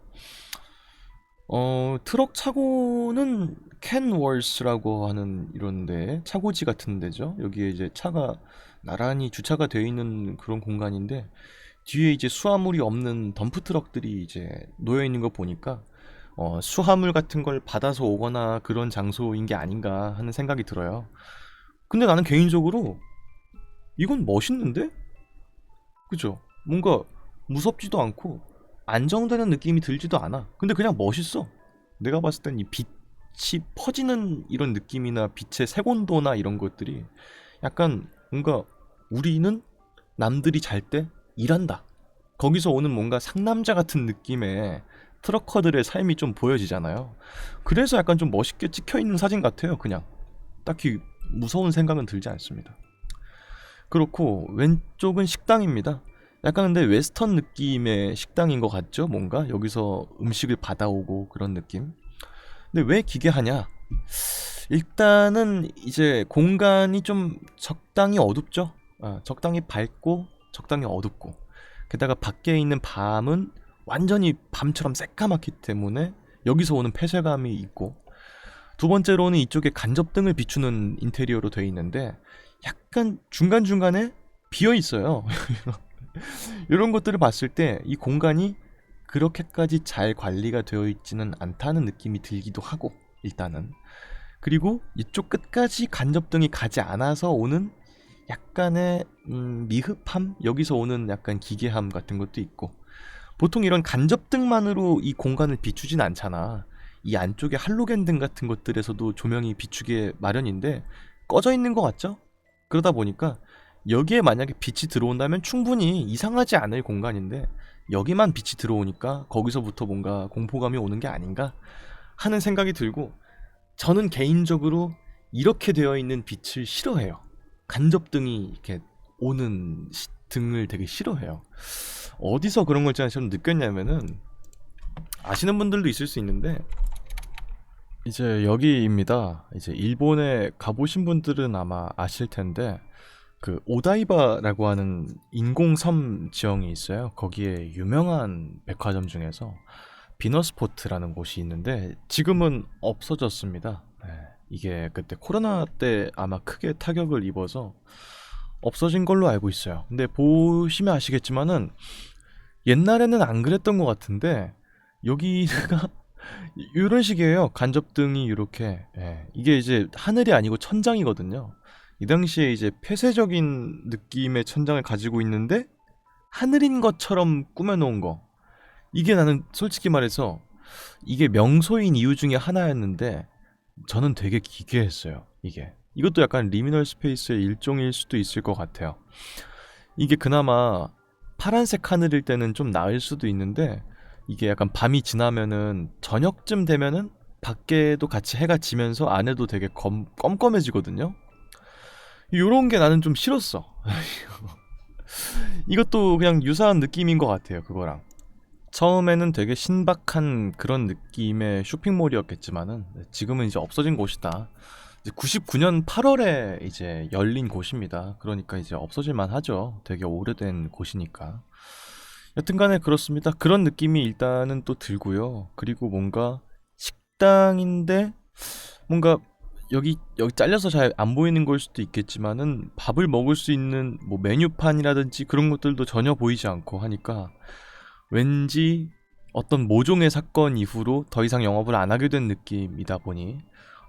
트럭 차고는 캔월스라고 하는 이런데 차고지 같은 데죠. 여기에 이제 차가 나란히 주차가 되어 있는 그런 공간인데 뒤에 이제 수화물이 없는 덤프 트럭들이 이제 놓여 있는 거 보니까 수화물 같은 걸 받아서 오거나 그런 장소인 게 아닌가 하는 생각이 들어요. 근데 나는 개인적으로 이건 멋있는데? 그죠? 뭔가 무섭지도 않고 안정되는 느낌이 들지도 않아. 근데 그냥 멋있어. 내가 봤을 땐 이 빛이 퍼지는 이런 느낌이나 빛의 색온도나 이런 것들이 약간 뭔가 우리는 남들이 잘 때 일한다. 거기서 오는 뭔가 상남자 같은 느낌의 트럭커들의 삶이 좀 보여지잖아요. 그래서 약간 좀 멋있게 찍혀 있는 사진 같아요, 그냥. 딱히 무서운 생각은 들지 않습니다. 그렇고 왼쪽은 식당입니다. 약간 근데 웨스턴 느낌의 식당인 것 같죠? 뭔가 여기서 음식을 받아오고 그런 느낌. 근데 왜 기괴하냐? 일단은 이제 공간이 좀 적당히 어둡죠. 적당히 밝고 적당히 어둡고 게다가 밖에 있는 밤은 완전히 밤처럼 새까맣기 때문에 여기서 오는 폐쇄감이 있고 두 번째로는 이쪽에 간접등을 비추는 인테리어로 되어 있는데 약간 중간중간에 비어 있어요. 이런 것들을 봤을 때 이 공간이 그렇게까지 잘 관리가 되어 있지는 않다는 느낌이 들기도 하고 일단은 그리고 이쪽 끝까지 간접등이 가지 않아서 오는 약간의 미흡함? 여기서 오는 약간 기괴함 같은 것도 있고 보통 이런 간접등만으로 이 공간을 비추진 않잖아. 이 안쪽에 할로겐등 같은 것들에서도 조명이 비추게 마련인데 꺼져 있는 것 같죠? 그러다 보니까 여기에 만약에 빛이 들어온다면 충분히 이상하지 않을 공간인데 여기만 빛이 들어오니까 거기서부터 뭔가 공포감이 오는 게 아닌가 하는 생각이 들고 저는 개인적으로 이렇게 되어 있는 빛을 싫어해요. 간접등이 이렇게 오는 등을 되게 싫어해요. 어디서 그런 걸 제가 좀 느꼈냐면은 아시는 분들도 있을 수 있는데 이제 여기입니다. 이제 일본에 가보신 분들은 아마 아실 텐데 그 오다이바라고 하는 인공섬 지형이 있어요. 거기에 유명한 백화점 중에서 비너스포트라는 곳이 있는데 지금은 없어졌습니다. 네, 이게 그때 코로나 때 아마 크게 타격을 입어서 없어진 걸로 알고 있어요. 근데 보시면 아시겠지만은 옛날에는 안 그랬던 것 같은데 여기가 이런 식이에요. 간접등이 이렇게 이게 이제 하늘이 아니고 천장이거든요. 이 당시에 이제 폐쇄적인 느낌의 천장을 가지고 있는데 하늘인 것처럼 꾸며놓은 거. 이게 나는 솔직히 말해서 이게 명소인 이유 중에 하나였는데 저는 되게 기괴했어요. 이것도 약간 리미널 스페이스의 일종일 수도 있을 것 같아요. 이게 그나마 파란색 하늘일 때는 좀 나을 수도 있는데 이게 약간 밤이 지나면은 저녁쯤 되면은 밖에도 같이 해가 지면서 안에도 되게 껌껌해지거든요. 요런 게 나는 좀 싫었어. 이것도 그냥 유사한 느낌인 것 같아요, 그거랑. 처음에는 되게 신박한 그런 느낌의 쇼핑몰이었겠지만은 지금은 이제 없어진 곳이다. 이제 99년 8월에 이제 열린 곳입니다. 그러니까 이제 없어질만 하죠. 되게 오래된 곳이니까. 여튼간에 그렇습니다. 그런 느낌이 일단은 또 들고요. 그리고 뭔가 식당인데 뭔가 여기 잘려서 잘 안 보이는 걸 수도 있겠지만은 밥을 먹을 수 있는 뭐 메뉴판이라든지 그런 것들도 전혀 보이지 않고 하니까 왠지 어떤 모종의 사건 이후로 더 이상 영업을 안 하게 된 느낌이다 보니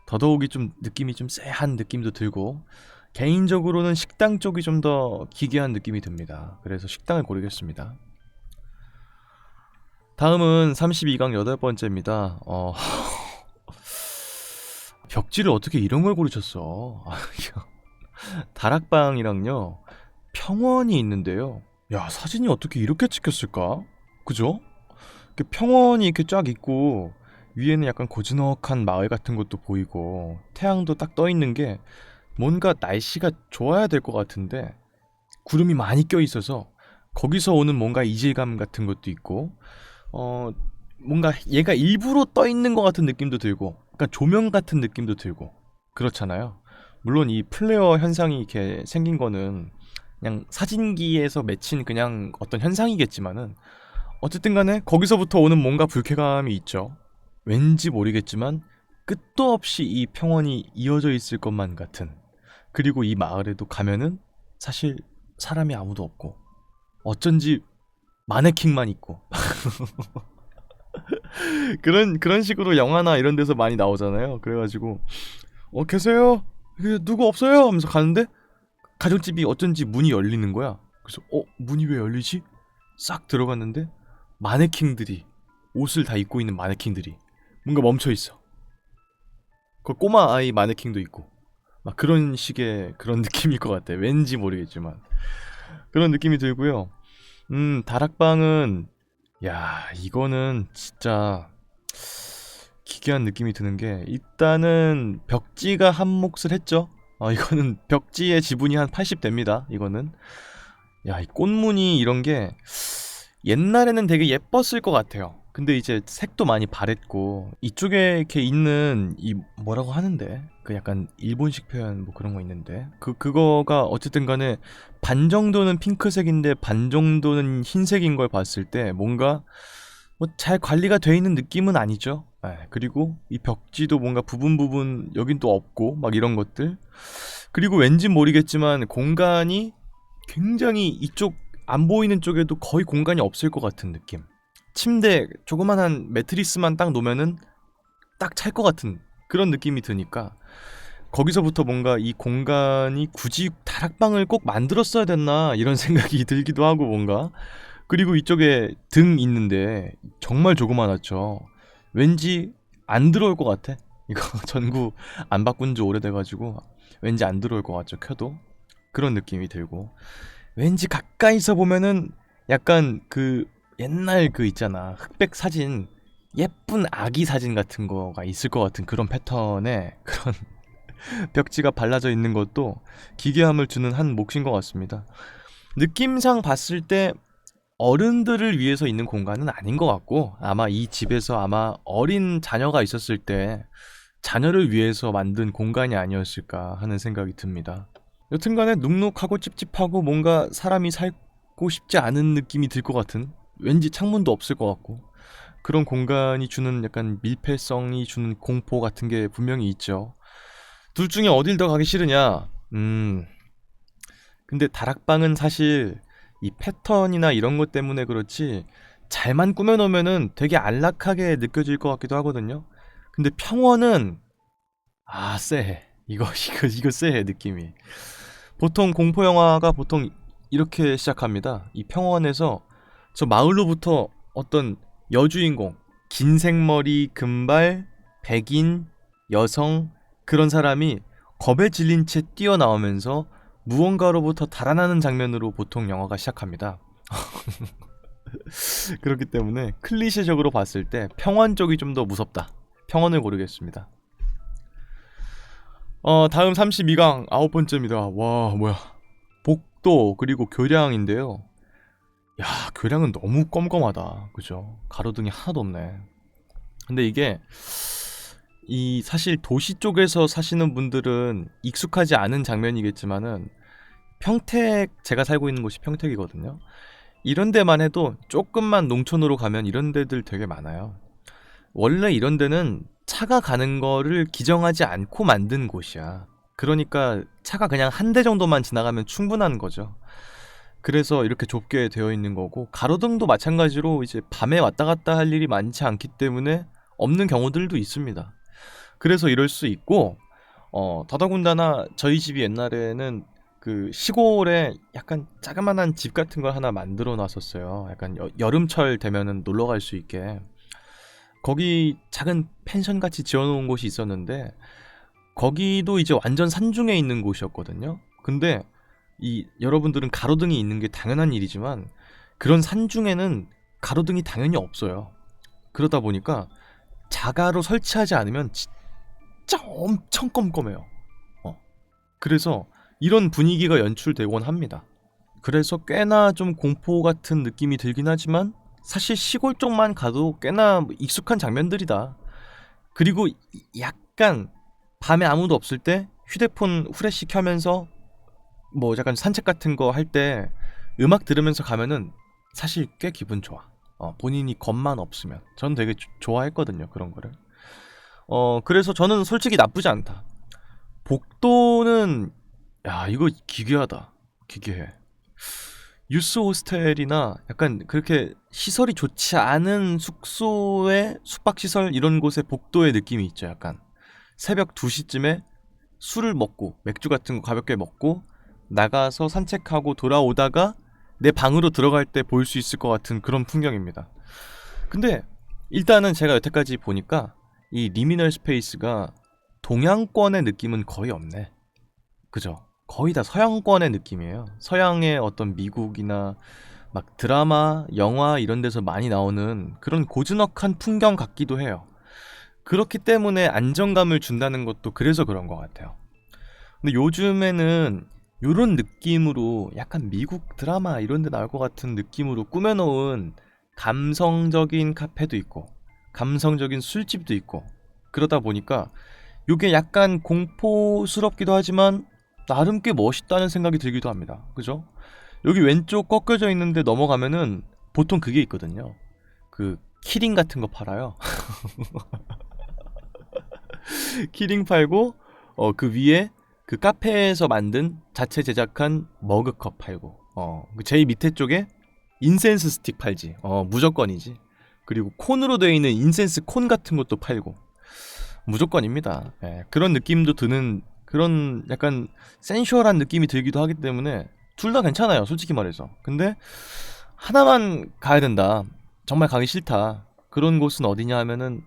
더더욱이 좀 느낌이 좀 쎄한 느낌도 들고 개인적으로는 식당 쪽이 좀 더 기괴한 느낌이 듭니다. 그래서 식당을 고르겠습니다. 다음은 32강 8번째입니다. 벽지를 어떻게 이런 걸 고르셨어? 다락방이랑요 평원이 있는데요. 야, 사진이 어떻게 이렇게 찍혔을까? 그죠? 이렇게 평원이 이렇게 쫙 있고 위에는 약간 고즈넉한 마을 같은 것도 보이고 태양도 딱 떠 있는 게 뭔가 날씨가 좋아야 될 것 같은데 구름이 많이 껴 있어서 거기서 오는 뭔가 이질감 같은 것도 있고 뭔가 얘가 일부러 떠 있는 것 같은 느낌도 들고 약간 조명 같은 느낌도 들고 그렇잖아요. 물론 이 플레어 현상이 이렇게 생긴 거는 그냥 사진기에서 맺힌 그냥 어떤 현상이겠지만은 어쨌든 간에 거기서부터 오는 뭔가 불쾌감이 있죠. 왠지 모르겠지만 끝도 없이 이 평원이 이어져 있을 것만 같은, 그리고 이 마을에도 가면은 사실 사람이 아무도 없고 어쩐지 마네킹만 있고 그런 식으로 영화나 이런 데서 많이 나오잖아요. 그래가지고 계세요? 누구 없어요? 하면서 가는데 가정집이 어쩐지 문이 열리는 거야. 그래서 문이 왜 열리지? 싹 들어갔는데 마네킹들이, 옷을 다 입고 있는 마네킹들이 뭔가 멈춰 있어. 그 꼬마 아이 마네킹도 있고 막 그런 식의 그런 느낌일 것 같아. 왠지 모르겠지만 그런 느낌이 들고요. 다락방은, 야, 이거는 진짜 기괴한 느낌이 드는 게, 일단은 벽지가 한 몫을 했죠. 이거는 벽지의 지분이 한 80 됩니다. 이거는. 야, 이 꽃무늬 이런 게 옛날에는 되게 예뻤을 것 같아요. 근데 이제 색도 많이 바랬고, 이쪽에 이렇게 있는 이 뭐라고 하는데, 그 약간 일본식 표현 뭐 그런 거 있는데, 그거가 어쨌든 간에 반 정도는 핑크색인데 반 정도는 흰색인 걸 봤을 때 뭔가 뭐 잘 관리가 돼 있는 느낌은 아니죠. 그리고 이 벽지도 뭔가 부분 여긴 또 없고 막 이런 것들. 그리고 왠지 모르겠지만 공간이 굉장히 이쪽 안 보이는 쪽에도 거의 공간이 없을 것 같은 느낌. 침대 조그만한 매트리스만 딱 놓으면은 딱 찰 것 같은 그런 느낌이 드니까, 거기서부터 뭔가 이 공간이 굳이 다락방을 꼭 만들었어야 됐나 이런 생각이 들기도 하고 뭔가. 그리고 이쪽에 등 있는데 정말 조그만하죠. 왠지 안 들어올 것 같아. 이거 전구 안 바꾼 지 오래돼가지고 왠지 안 들어올 것 같죠, 켜도. 그런 느낌이 들고, 왠지 가까이서 보면은 약간 그 옛날 그 있잖아, 흑백 사진, 예쁜 아기 사진 같은 거가 있을 것 같은 그런 패턴의 그런 벽지가 발라져 있는 것도 기괴함을 주는 한 몫인 것 같습니다. 느낌상 봤을 때 어른들을 위해서 있는 공간은 아닌 것 같고, 아마 이 집에서 아마 어린 자녀가 있었을 때 자녀를 위해서 만든 공간이 아니었을까 하는 생각이 듭니다. 여튼간에 눅눅하고 찝찝하고 뭔가 사람이 살고 싶지 않은 느낌이 들 것 같은, 왠지 창문도 없을 것 같고 그런 공간이 주는 약간 밀폐성이 주는 공포 같은 게 분명히 있죠. 둘 중에 어딜 더 가기 싫으냐? 근데 다락방은 사실 이 패턴이나 이런 것 때문에 그렇지 잘만 꾸며놓으면은 되게 안락하게 느껴질 것 같기도 하거든요. 근데 평원은 쎄해. 이거 쎄해, 느낌이. 보통 공포 영화가 보통 이렇게 시작합니다. 이 평원에서 저 마을로부터 어떤 여주인공, 긴 생머리, 금발, 백인, 여성, 그런 사람이 겁에 질린 채 뛰어나오면서 무언가로부터 달아나는 장면으로 보통 영화가 시작합니다. 그렇기 때문에 클리셰적으로 봤을 때 평원 쪽이 좀 더 무섭다. 평원을 고르겠습니다. 다음 32강 9번째입니다. 와, 뭐야. 복도 그리고 교량인데요. 야, 교량은 너무 껌껌하다. 그죠? 가로등이 하나도 없네. 근데 이게 이 사실 도시 쪽에서 사시는 분들은 익숙하지 않은 장면이겠지만은, 제가 살고 있는 곳이 평택이거든요. 이런 데만 해도 조금만 농촌으로 가면 이런 데들 되게 많아요. 원래 이런 데는 차가 가는 거를 기정하지 않고 만든 곳이야. 그러니까 차가 그냥 한 대 정도만 지나가면 충분한 거죠. 그래서 이렇게 좁게 되어 있는 거고, 가로등도 마찬가지로 이제 밤에 왔다 갔다 할 일이 많지 않기 때문에 없는 경우들도 있습니다. 그래서 이럴 수 있고, 더더군다나 저희 집이 옛날에는 그 시골에 약간 자그만한 집 같은 걸 하나 만들어 놨었어요. 약간 여름철 되면은 놀러 갈 수 있게. 거기 작은 펜션 같이 지어놓은 곳이 있었는데, 거기도 이제 완전 산중에 있는 곳이었거든요. 근데 이 여러분들은 가로등이 있는 게 당연한 일이지만 그런 산중에는 가로등이 당연히 없어요. 그러다 보니까 자가로 설치하지 않으면 진짜 엄청 껌껌해요. 그래서 이런 분위기가 연출되곤 합니다. 그래서 꽤나 좀 공포 같은 느낌이 들긴 하지만 사실 시골 쪽만 가도 꽤나 익숙한 장면들이다. 그리고 약간 밤에 아무도 없을 때 휴대폰 후레쉬 켜면서 뭐 약간 산책 같은 거 할 때 음악 들으면서 가면은 사실 꽤 기분 좋아. 본인이 겁만 없으면. 전 되게 좋아했거든요, 그런 거를. 그래서 저는 솔직히 나쁘지 않다. 복도는 야, 이거 기괴하다. 기괴해. 유스 호스텔이나 약간 그렇게 시설이 좋지 않은 숙소의 숙박시설 이런 곳의 복도의 느낌이 있죠. 약간 새벽 2시쯤에 술을 먹고 맥주 같은 거 가볍게 먹고 나가서 산책하고 돌아오다가 내 방으로 들어갈 때 볼 수 있을 것 같은 그런 풍경입니다. 근데 일단은 제가 여태까지 보니까 이 리미널 스페이스가 동양권의 느낌은 거의 없네. 그죠? 거의 다 서양권의 느낌이에요. 서양의 어떤 미국이나 막 드라마, 영화 이런 데서 많이 나오는 그런 고즈넉한 풍경 같기도 해요. 그렇기 때문에 안정감을 준다는 것도 그래서 그런 것 같아요. 근데 요즘에는 요런 느낌으로 약간 미국 드라마 이런 데 나올 것 같은 느낌으로 꾸며놓은 감성적인 카페도 있고 감성적인 술집도 있고 그러다 보니까 요게 약간 공포스럽기도 하지만 나름 꽤 멋있다는 생각이 들기도 합니다. 그죠? 여기 왼쪽 꺾여져 있는데 넘어가면은 보통 그게 있거든요. 그 키링 같은 거 팔아요. 키링 팔고 그 위에 그 카페에서 만든 자체 제작한 머그컵 팔고 그 제일 밑에 쪽에 인센스 스틱 팔지. 무조건이지. 그리고 콘으로 되어 있는 인센스 콘 같은 것도 팔고 무조건입니다. 예, 그런 느낌도 드는 그런 약간 센슈얼한 느낌이 들기도 하기 때문에 둘 다 괜찮아요. 솔직히 말해서. 근데 하나만 가야 된다. 정말 가기 싫다. 그런 곳은 어디냐 하면은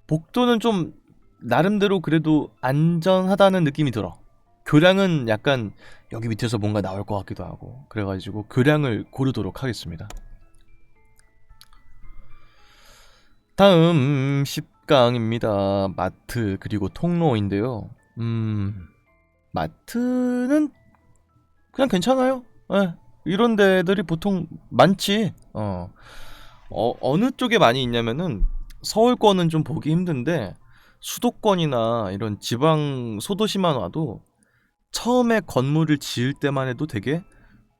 복도는 좀 나름대로 그래도 안전하다는 느낌이 들어. 교량은 약간 여기 밑에서 뭔가 나올 것 같기도 하고 그래가지고 교량을 고르도록 하겠습니다. 다음 10강입니다. 마트 그리고 통로인데요. 마트는 그냥 괜찮아요. 예, 이런 데들이 보통 많지. 어느 쪽에 많이 있냐면은 서울권은 좀 보기 힘든데 수도권이나 이런 지방 소도시만 와도 처음에 건물을 지을 때만 해도 되게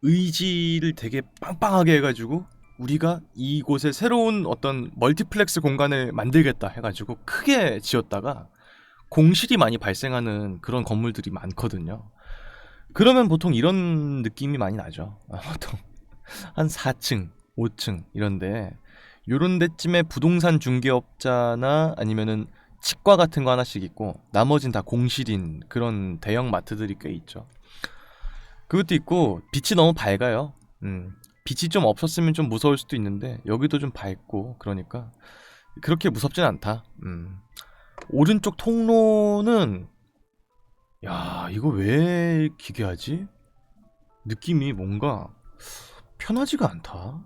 의지를 되게 빵빵하게 해가지고 우리가 이곳에 새로운 어떤 멀티플렉스 공간을 만들겠다 해가지고 크게 지었다가 공실이 많이 발생하는 그런 건물들이 많거든요. 그러면 보통 이런 느낌이 많이 나죠. 보통 한 4층, 5층 이런데 요런 데쯤에 부동산 중개업자나 아니면은 치과 같은 거 하나씩 있고 나머진 다 공실인 그런 대형 마트들이 꽤 있죠. 그것도 있고 빛이 너무 밝아요. 빛이 좀 없었으면 좀 무서울 수도 있는데 여기도 좀 밝고 그러니까 그렇게 무섭진 않다. 오른쪽 통로는 야 이거 왜 기괴하지? 느낌이 뭔가 편하지가 않다.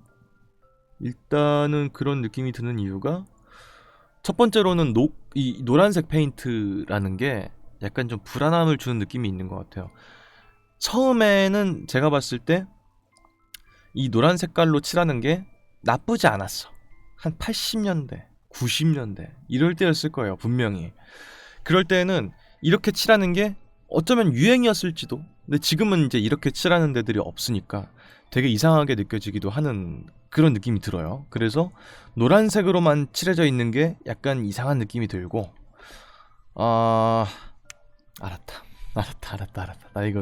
일단은 그런 느낌이 드는 이유가 첫 번째로는 이 노란색 페인트라는 게 약간 좀 불안함을 주는 느낌이 있는 것 같아요. 처음에는 제가 봤을 때 이 노란 색깔로 칠하는 게 나쁘지 않았어. 한 80년대, 90년대 이럴 때였을 거예요, 분명히. 그럴 때는 이렇게 칠하는 게 어쩌면 유행이었을지도. 근데 지금은 이제 이렇게 칠하는 데들이 없으니까 되게 이상하게 느껴지기도 하는 그런 느낌이 들어요. 그래서 노란색으로만 칠해져 있는 게 약간 이상한 느낌이 들고 알았다.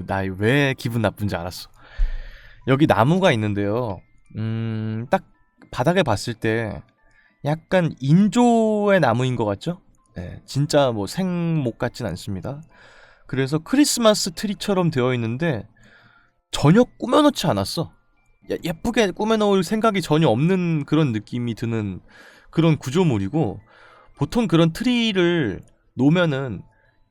나 왜 기분 나쁜지 알았어. 여기 나무가 있는데요. 딱 바닥에 봤을 때 약간 인조의 나무인 것 같죠? 네, 진짜 뭐 생목 같진 않습니다. 그래서 크리스마스 트리처럼 되어 있는데 전혀 꾸며놓지 않았어. 예쁘게 꾸며놓을 생각이 전혀 없는 그런 느낌이 드는 그런 구조물이고 보통 그런 트리를 놓으면은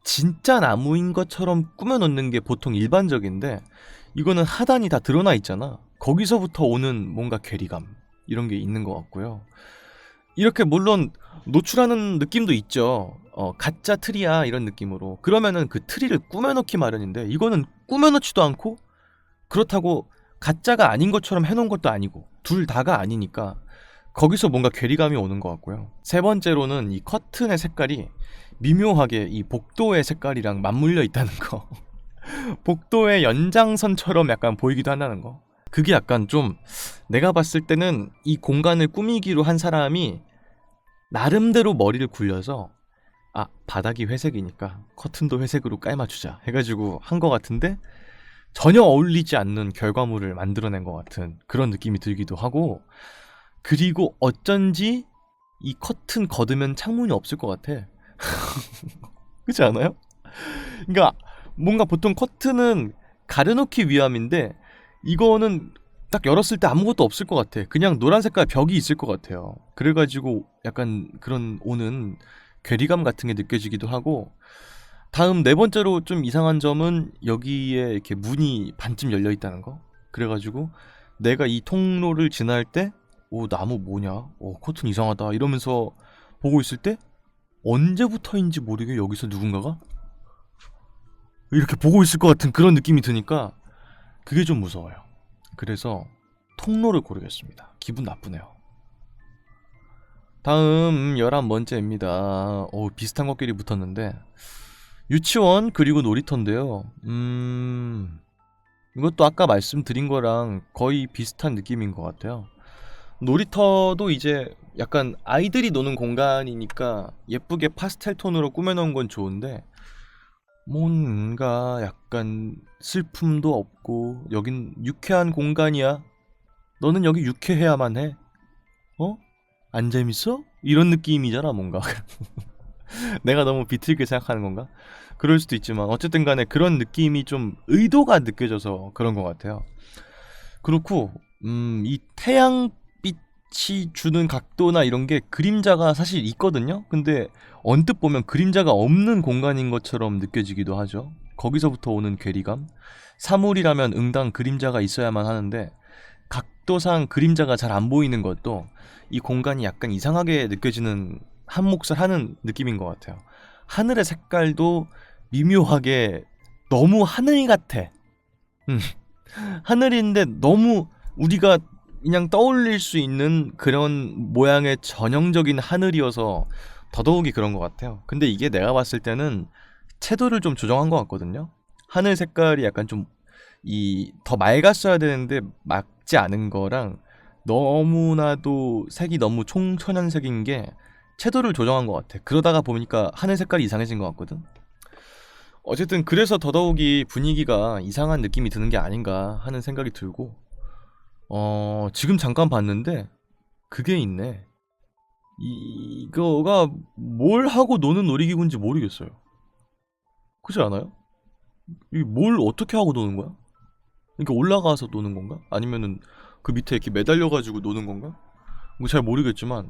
진짜 나무인 것처럼 꾸며놓는 게 보통 일반적인데 이거는 하단이 다 드러나 있잖아. 거기서부터 오는 뭔가 괴리감 이런 게 있는 것 같고요. 이렇게 물론 노출하는 느낌도 있죠. 가짜 트리야 이런 느낌으로. 그러면은 그 트리를 꾸며놓기 마련인데 이거는 꾸며놓지도 않고 그렇다고 가짜가 아닌 것처럼 해놓은 것도 아니고 둘 다가 아니니까 거기서 뭔가 괴리감이 오는 것 같고요. 세 번째로는 이 커튼의 색깔이 미묘하게 이 복도의 색깔이랑 맞물려 있다는 거. 복도의 연장선처럼 약간 보이기도 한다는 거. 그게 약간 좀 내가 봤을 때는 이 공간을 꾸미기로 한 사람이 나름대로 머리를 굴려서 바닥이 회색이니까 커튼도 회색으로 깔아주자 해가지고 한 것 같은데 전혀 어울리지 않는 결과물을 만들어낸 것 같은 그런 느낌이 들기도 하고, 그리고 어쩐지 이 커튼 걷으면 창문이 없을 것 같아. 그렇지 않아요? 그러니까 뭔가 보통 커튼은 가려놓기 위함인데 이거는 딱 열었을 때 아무것도 없을 것 같아. 그냥 노란 색깔 벽이 있을 것 같아요. 그래가지고 약간 그런 오는 괴리감 같은 게 느껴지기도 하고, 다음 네 번째로 좀 이상한 점은 여기에 이렇게 문이 반쯤 열려 있다는 거. 그래가지고 내가 이 통로를 지날 때 나무 뭐냐? 커튼 이상하다 이러면서 보고 있을 때 언제부터인지 모르게 여기서 누군가가 이렇게 보고 있을 것 같은 그런 느낌이 드니까 그게 좀 무서워요. 그래서 통로를 고르겠습니다. 기분 나쁘네요. 다음 11번째입니다. 비슷한 것끼리 붙었는데 유치원 그리고 놀이터인데요. 이것도 아까 말씀드린 거랑 거의 비슷한 느낌인 것 같아요. 놀이터도 이제 약간 아이들이 노는 공간이니까 예쁘게 파스텔 톤으로 꾸며놓은 건 좋은데 뭔가 약간 슬픔도 없고 여긴 유쾌한 공간이야. 너는 여기 유쾌해야만 해. 안 재밌어? 이런 느낌이잖아 뭔가. 내가 너무 비틀게 생각하는 건가? 그럴 수도 있지만 어쨌든 간에 그런 느낌이 좀 의도가 느껴져서 그런 것 같아요. 그렇고 이 태양빛이 주는 각도나 이런 게 그림자가 사실 있거든요. 근데 언뜻 보면 그림자가 없는 공간인 것처럼 느껴지기도 하죠. 거기서부터 오는 괴리감. 사물이라면 응당 그림자가 있어야만 하는데 각도상 그림자가 잘 안 보이는 것도 이 공간이 약간 이상하게 느껴지는 한 몫을 하는 느낌인 것 같아요. 하늘의 색깔도 미묘하게 너무 하늘 같아. 하늘인데 너무 우리가 그냥 떠올릴 수 있는 그런 모양의 전형적인 하늘이어서 더더욱이 그런 것 같아요. 근데 이게 내가 봤을 때는 채도를 좀 조정한 것 같거든요. 하늘 색깔이 약간 좀 더 맑았어야 되는데 맑지 않은 거랑 너무나도 색이 너무 총천연색인 게 채도를 조정한 것 같아. 그러다가 보니까 하늘 색깔이 이상해진 것 같거든. 어쨌든 그래서 더더욱이 분위기가 이상한 느낌이 드는 게 아닌가 하는 생각이 들고, 지금 잠깐 봤는데 그게 있네. 이거가 뭘 하고 노는 놀이기구인지 모르겠어요. 그렇지 않아요? 이 뭘 어떻게 하고 노는 거야? 그러니까 올라가서 노는 건가? 아니면은 그 밑에 이렇게 매달려가지고 노는 건가? 뭐 잘 모르겠지만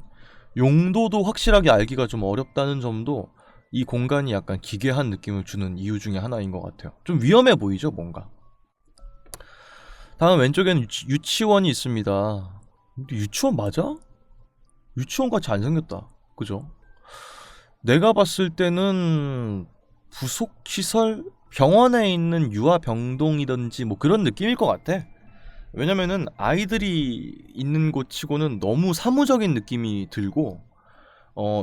용도도 확실하게 알기가 좀 어렵다는 점도 이 공간이 약간 기괴한 느낌을 주는 이유 중에 하나인 것 같아요. 좀 위험해 보이죠, 뭔가. 다음 왼쪽에는 유치원이 있습니다. 근데 유치원 맞아? 유치원 같이 안 생겼다. 그죠? 내가 봤을 때는 부속시설? 병원에 있는 유아병동이든지 뭐 그런 느낌일 것 같아. 왜냐면은 아이들이 있는 곳 치고는 너무 사무적인 느낌이 들고,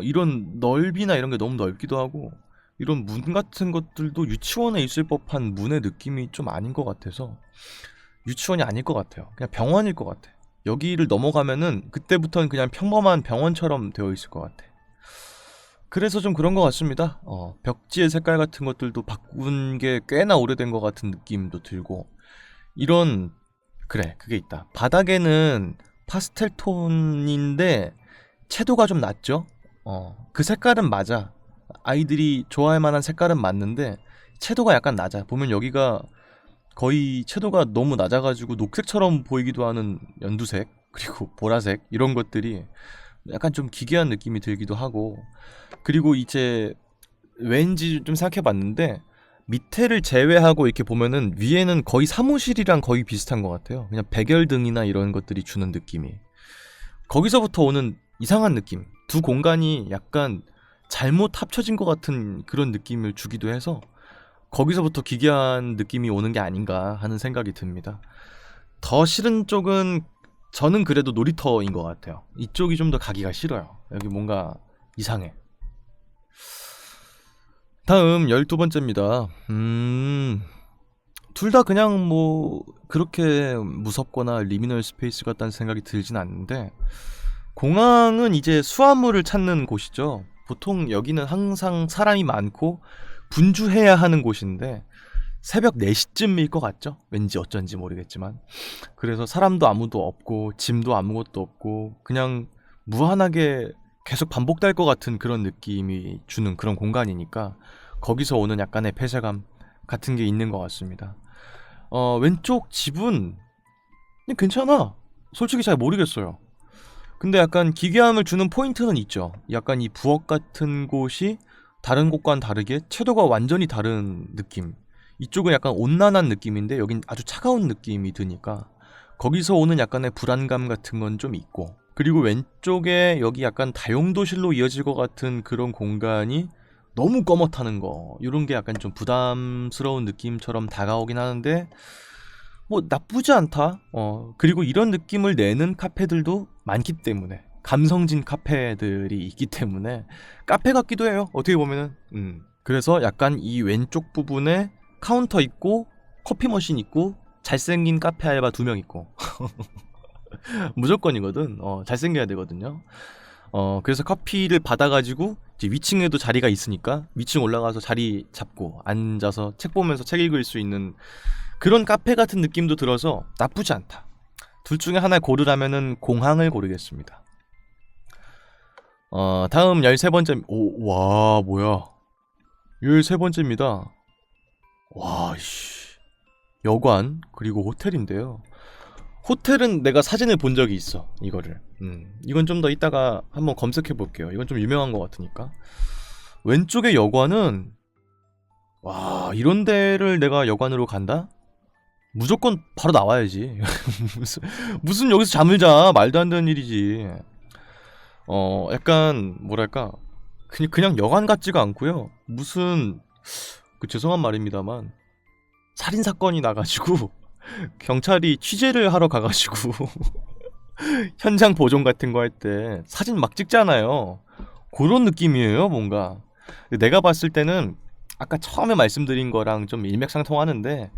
이런 넓이나 이런 게 너무 넓기도 하고, 이런 문 같은 것들도 유치원에 있을 법한 문의 느낌이 좀 아닌 것 같아서 유치원이 아닐 것 같아요. 그냥 병원일 것 같아. 여기를 넘어가면은 그때부터는 그냥 평범한 병원처럼 되어 있을 것 같아. 그래서 좀 그런 것 같습니다. 벽지의 색깔 같은 것들도 바꾼 게 꽤나 오래된 것 같은 느낌도 들고, 그래, 그게 있다. 바닥에는 파스텔 톤인데 채도가 좀 낮죠? 그 색깔은 맞아. 아이들이 좋아할 만한 색깔은 맞는데 채도가 약간 낮아. 보면 여기가 거의 채도가 너무 낮아가지고 녹색처럼 보이기도 하는 연두색, 그리고 보라색 이런 것들이 약간 좀 기괴한 느낌이 들기도 하고, 그리고 이제 왠지 좀 생각해봤는데 밑에를 제외하고 이렇게 보면은 위에는 거의 사무실이랑 거의 비슷한 것 같아요. 그냥 백열등이나 이런 것들이 주는 느낌이, 거기서부터 오는 이상한 느낌, 두 공간이 약간 잘못 합쳐진 것 같은 그런 느낌을 주기도 해서 거기서부터 기괴한 느낌이 오는 게 아닌가 하는 생각이 듭니다. 더 싫은 쪽은 저는 그래도 놀이터인 것 같아요. 이쪽이 좀 더 가기가 싫어요. 여기 뭔가 이상해. 다음 12번째입니다. 둘 다 그냥 뭐 그렇게 무섭거나 리미널 스페이스 같다는 생각이 들진 않는데, 공항은 이제 수화물을 찾는 곳이죠. 보통 여기는 항상 사람이 많고 분주해야 하는 곳인데 새벽 4시쯤일 것 같죠? 왠지 어쩐지 모르겠지만. 그래서 사람도 아무도 없고 짐도 아무것도 없고 그냥 무한하게 계속 반복될 것 같은 그런 느낌이 주는 그런 공간이니까 거기서 오는 약간의 폐쇄감 같은 게 있는 것 같습니다. 왼쪽 집은 그냥 괜찮아. 솔직히 잘 모르겠어요. 근데 약간 기괴함을 주는 포인트는 있죠. 약간 이 부엌 같은 곳이 다른 곳과는 다르게 채도가 완전히 다른 느낌. 이쪽은 약간 온난한 느낌인데 여긴 아주 차가운 느낌이 드니까 거기서 오는 약간의 불안감 같은 건 좀 있고, 그리고 왼쪽에 여기 약간 다용도실로 이어질 것 같은 그런 공간이 너무 꺼멓다는 거, 이런 게 약간 좀 부담스러운 느낌처럼 다가오긴 하는데 뭐 나쁘지 않다. 그리고 이런 느낌을 내는 카페들도 많기 때문에, 감성진 카페들이 있기 때문에 카페 같기도 해요, 어떻게 보면은. 그래서 약간 이 왼쪽 부분에 카운터 있고 커피 머신 있고 잘생긴 카페 알바 2명 있고 무조건이거든. 잘생겨야 되거든요. 그래서 커피를 받아가지고 이제 위층에도 자리가 있으니까 위층 올라가서 자리 잡고 앉아서 책 보면서 책 읽을 수 있는 그런 카페 같은 느낌도 들어서 나쁘지 않다. 둘 중에 하나 고르라면은 공항을 고르겠습니다. 다음 13번째. 와, 뭐야. 13번째입니다. 와, 씨. 여관, 그리고 호텔인데요. 호텔은 내가 사진을 본 적이 있어, 이거를. 이건 좀 더 이따가 한번 검색해 볼게요. 이건 좀 유명한 것 같으니까. 왼쪽의 여관은, 와, 이런 데를 내가 여관으로 간다? 무조건 바로 나와야지. 무슨 여기서 잠을 자. 말도 안 되는 일이지. 약간, 뭐랄까. 그냥 여관 같지가 않고요. 무슨, 죄송한 말입니다만, 살인사건이 나가지고, 경찰이 취재를 하러 가가지고, 현장 보존 같은 거 할 때 사진 막 찍잖아요. 그런 느낌이에요, 뭔가. 내가 봤을 때는, 아까 처음에 말씀드린 거랑 좀 일맥상통하는데,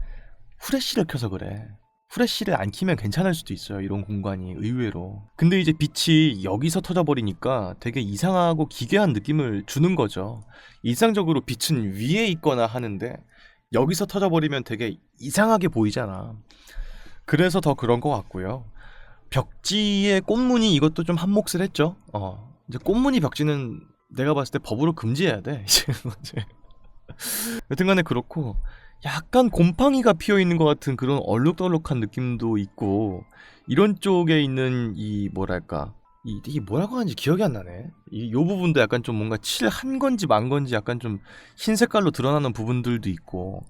후레쉬를 켜서 그래. 후레쉬를 안 켜면 괜찮을 수도 있어요, 이런 공간이 의외로. 근데 이제 빛이 여기서 터져버리니까 되게 이상하고 기괴한 느낌을 주는 거죠. 일상적으로 빛은 위에 있거나 하는데 여기서 터져버리면 되게 이상하게 보이잖아. 그래서 더 그런 것 같고요. 벽지에 꽃무늬, 이것도 좀 한몫을 했죠. 이제 꽃무늬 벽지는 내가 봤을 때 법으로 금지해야 돼. 여튼간에 그렇고, 약간 곰팡이가 피어있는 것 같은 그런 얼룩덜룩한 느낌도 있고, 이런 쪽에 있는 이 뭐랄까, 이게 뭐라고 하는지 기억이 안 나네. 요 부분도 약간 좀 뭔가 칠한 건지 만 건지 약간 좀 흰 색깔로 드러나는 부분들도 있고,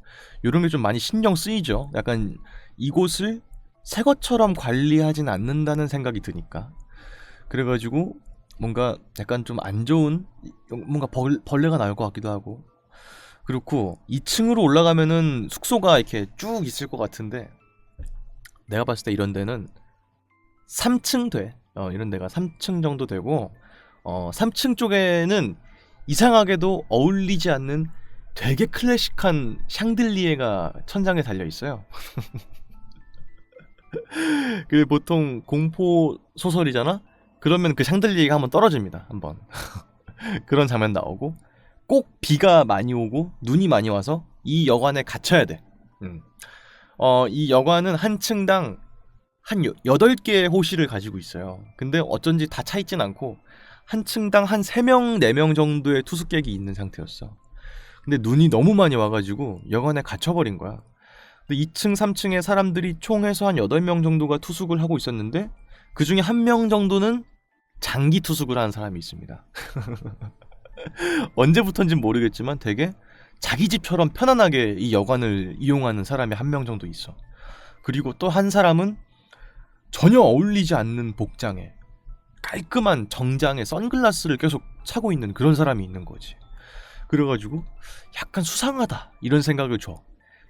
요런 게 좀 많이 신경 쓰이죠. 약간 이곳을 새 것처럼 관리하진 않는다는 생각이 드니까. 그래가지고 뭔가 약간 좀 안 좋은, 뭔가 벌레가 나올 것 같기도 하고. 그렇고 2층으로 올라가면은 숙소가 이렇게 쭉 있을 것 같은데, 내가 봤을 때 이런 데는 3층 돼. 이런 데가 3층 정도 되고, 3층 쪽에는 이상하게도 어울리지 않는 되게 클래식한 샹들리에가 천장에 달려 있어요. 그 보통 공포 소설이잖아. 그러면 그 샹들리에가 한번 떨어집니다. 한번. 그런 장면 나오고, 꼭 비가 많이 오고 눈이 많이 와서 이 여관에 갇혀야 돼. 이 여관은 한 층당 한 8개의 호실을 가지고 있어요. 근데 어쩐지 다 차 있진 않고 한 층당 한 3명, 4명 정도의 투숙객이 있는 상태였어. 근데 눈이 너무 많이 와가지고 여관에 갇혀버린 거야. 근데 2층, 3층에 사람들이 총 해서 한 8명 정도가 투숙을 하고 있었는데, 그 중에 1명 정도는 장기 투숙을 하는 사람이 있습니다. 언제부턴진 모르겠지만 되게 자기 집처럼 편안하게 이 여관을 이용하는 사람이 1명 정도 있어. 그리고 또 한 사람은 전혀 어울리지 않는 복장에 깔끔한 정장에 선글라스를 계속 차고 있는 그런 사람이 있는 거지. 그래가지고 약간 수상하다 이런 생각을 줘.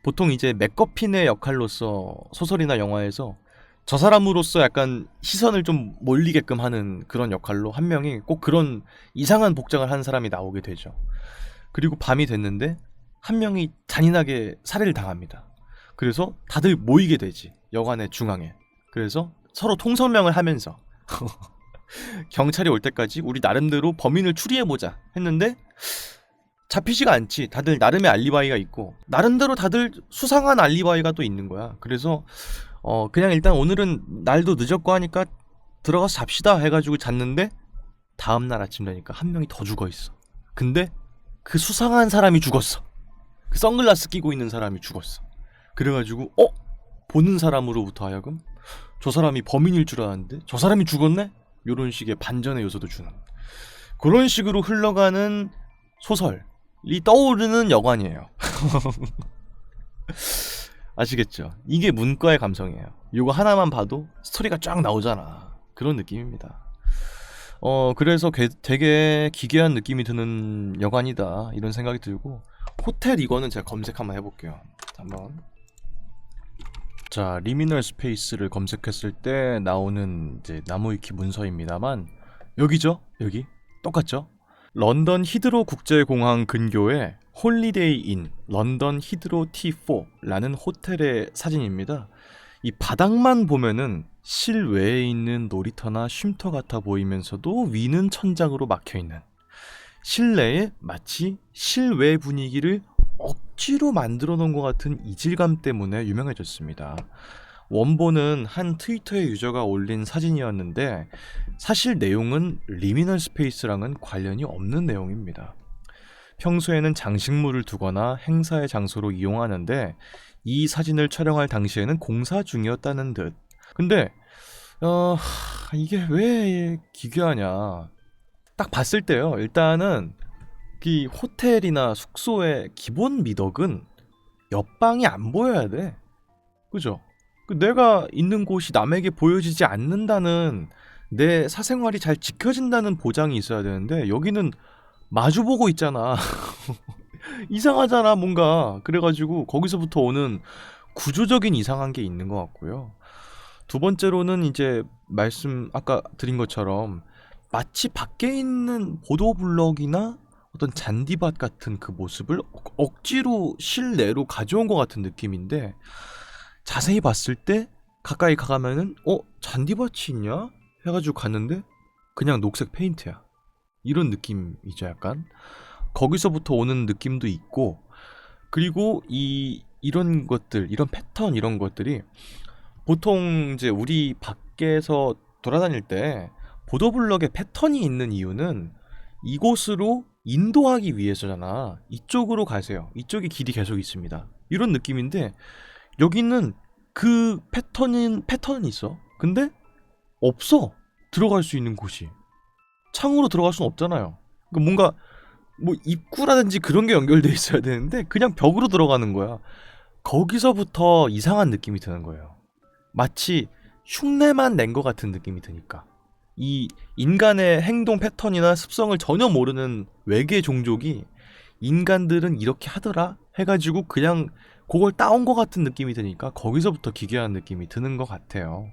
보통 이제 맥거핀의 역할로서 소설이나 영화에서 저 사람으로서 약간 시선을 좀 몰리게끔 하는 그런 역할로 한 명이 꼭 그런 이상한 복장을 한 사람이 나오게 되죠. 그리고 밤이 됐는데 한 명이 잔인하게 살해를 당합니다. 그래서 다들 모이게 되지, 여관의 중앙에. 그래서 서로 통성명을 하면서 경찰이 올 때까지 우리 나름대로 범인을 추리해보자 했는데 잡히지가 않지. 다들 나름의 알리바이가 있고 나름대로 다들 수상한 알리바이가 또 있는 거야. 그래서 그냥 일단 오늘은 날도 늦었고 하니까 들어가서 잡시다 해가지고 잤는데 다음날 아침 되니까 한 명이 더 죽어있어. 근데 그 수상한 사람이 죽었어. 그 선글라스 끼고 있는 사람이 죽었어. 그래가지고 보는 사람으로부터 하여금 저 사람이 범인일 줄 알았는데 저 사람이 죽었네? 요런 식의 반전의 요소도 주는, 그런 식으로 흘러가는 소설이 떠오르는 여관이에요. 아시겠죠? 이게 문과의 감성이에요. 요거 하나만 봐도 스토리가 쫙 나오잖아. 그런 느낌입니다. 그래서 되게 기괴한 느낌이 드는 여관이다, 이런 생각이 들고, 호텔 이거는 제가 검색 한번 해볼게요. 한번. 자, 리미널 스페이스를 검색했을 때 나오는 이제 나무위키 문서입니다만, 여기죠? 여기 똑같죠? 런던 히드로 국제공항 근교의 홀리데이 인 런던 히드로 T4라는 호텔의 사진입니다. 이 바닥만 보면은 실외에 있는 놀이터나 쉼터 같아 보이면서도 위는 천장으로 막혀있는, 실내에 마치 실외 분위기를 억지로 만들어 놓은 것 같은 이질감 때문에 유명해졌습니다. 원본은 한 트위터의 유저가 올린 사진이었는데 사실 내용은 리미널 스페이스랑은 관련이 없는 내용입니다. 평소에는 장식물을 두거나 행사의 장소로 이용하는데 이 사진을 촬영할 당시에는 공사 중이었다는 듯. 근데 이게 왜 기괴하냐, 딱 봤을 때요, 일단은 이 호텔이나 숙소의 기본 미덕은 옆방이 안 보여야 돼. 그죠? 내가 있는 곳이 남에게 보여지지 않는다는, 내 사생활이 잘 지켜진다는 보장이 있어야 되는데 여기는 마주보고 있잖아. 이상하잖아 뭔가. 그래가지고 거기서부터 오는 구조적인 이상한 게 있는 것 같고요. 두 번째로는 이제 아까 드린 것처럼 마치 밖에 있는 보도블럭이나 어떤 잔디밭 같은 그 모습을 억지로 실내로 가져온 것 같은 느낌인데, 자세히 봤을 때 가까이 가가면은 잔디밭이 있냐? 해가지고 갔는데 그냥 녹색 페인트야. 이런 느낌이죠, 약간. 거기서부터 오는 느낌도 있고, 그리고 이런 것들, 이런 패턴, 이런 것들이 보통 이제 우리 밖에서 돌아다닐 때 보도블럭에 패턴이 있는 이유는 이곳으로 인도하기 위해서잖아. 이쪽으로 가세요. 이쪽에 길이 계속 있습니다. 이런 느낌인데 여기는 그 패턴은 있어. 근데 없어. 들어갈 수 있는 곳이. 창으로 들어갈 수는 없잖아요. 그러니까 뭔가 뭐 입구라든지 그런 게 연결돼 있어야 되는데 그냥 벽으로 들어가는 거야. 거기서부터 이상한 느낌이 드는 거예요. 마치 흉내만 낸 것 같은 느낌이 드니까. 이 인간의 행동 패턴이나 습성을 전혀 모르는 외계 종족이 인간들은 이렇게 하더라 해가지고 그냥 그걸 따온 것 같은 느낌이 드니까 거기서부터 기괴한 느낌이 드는 것 같아요.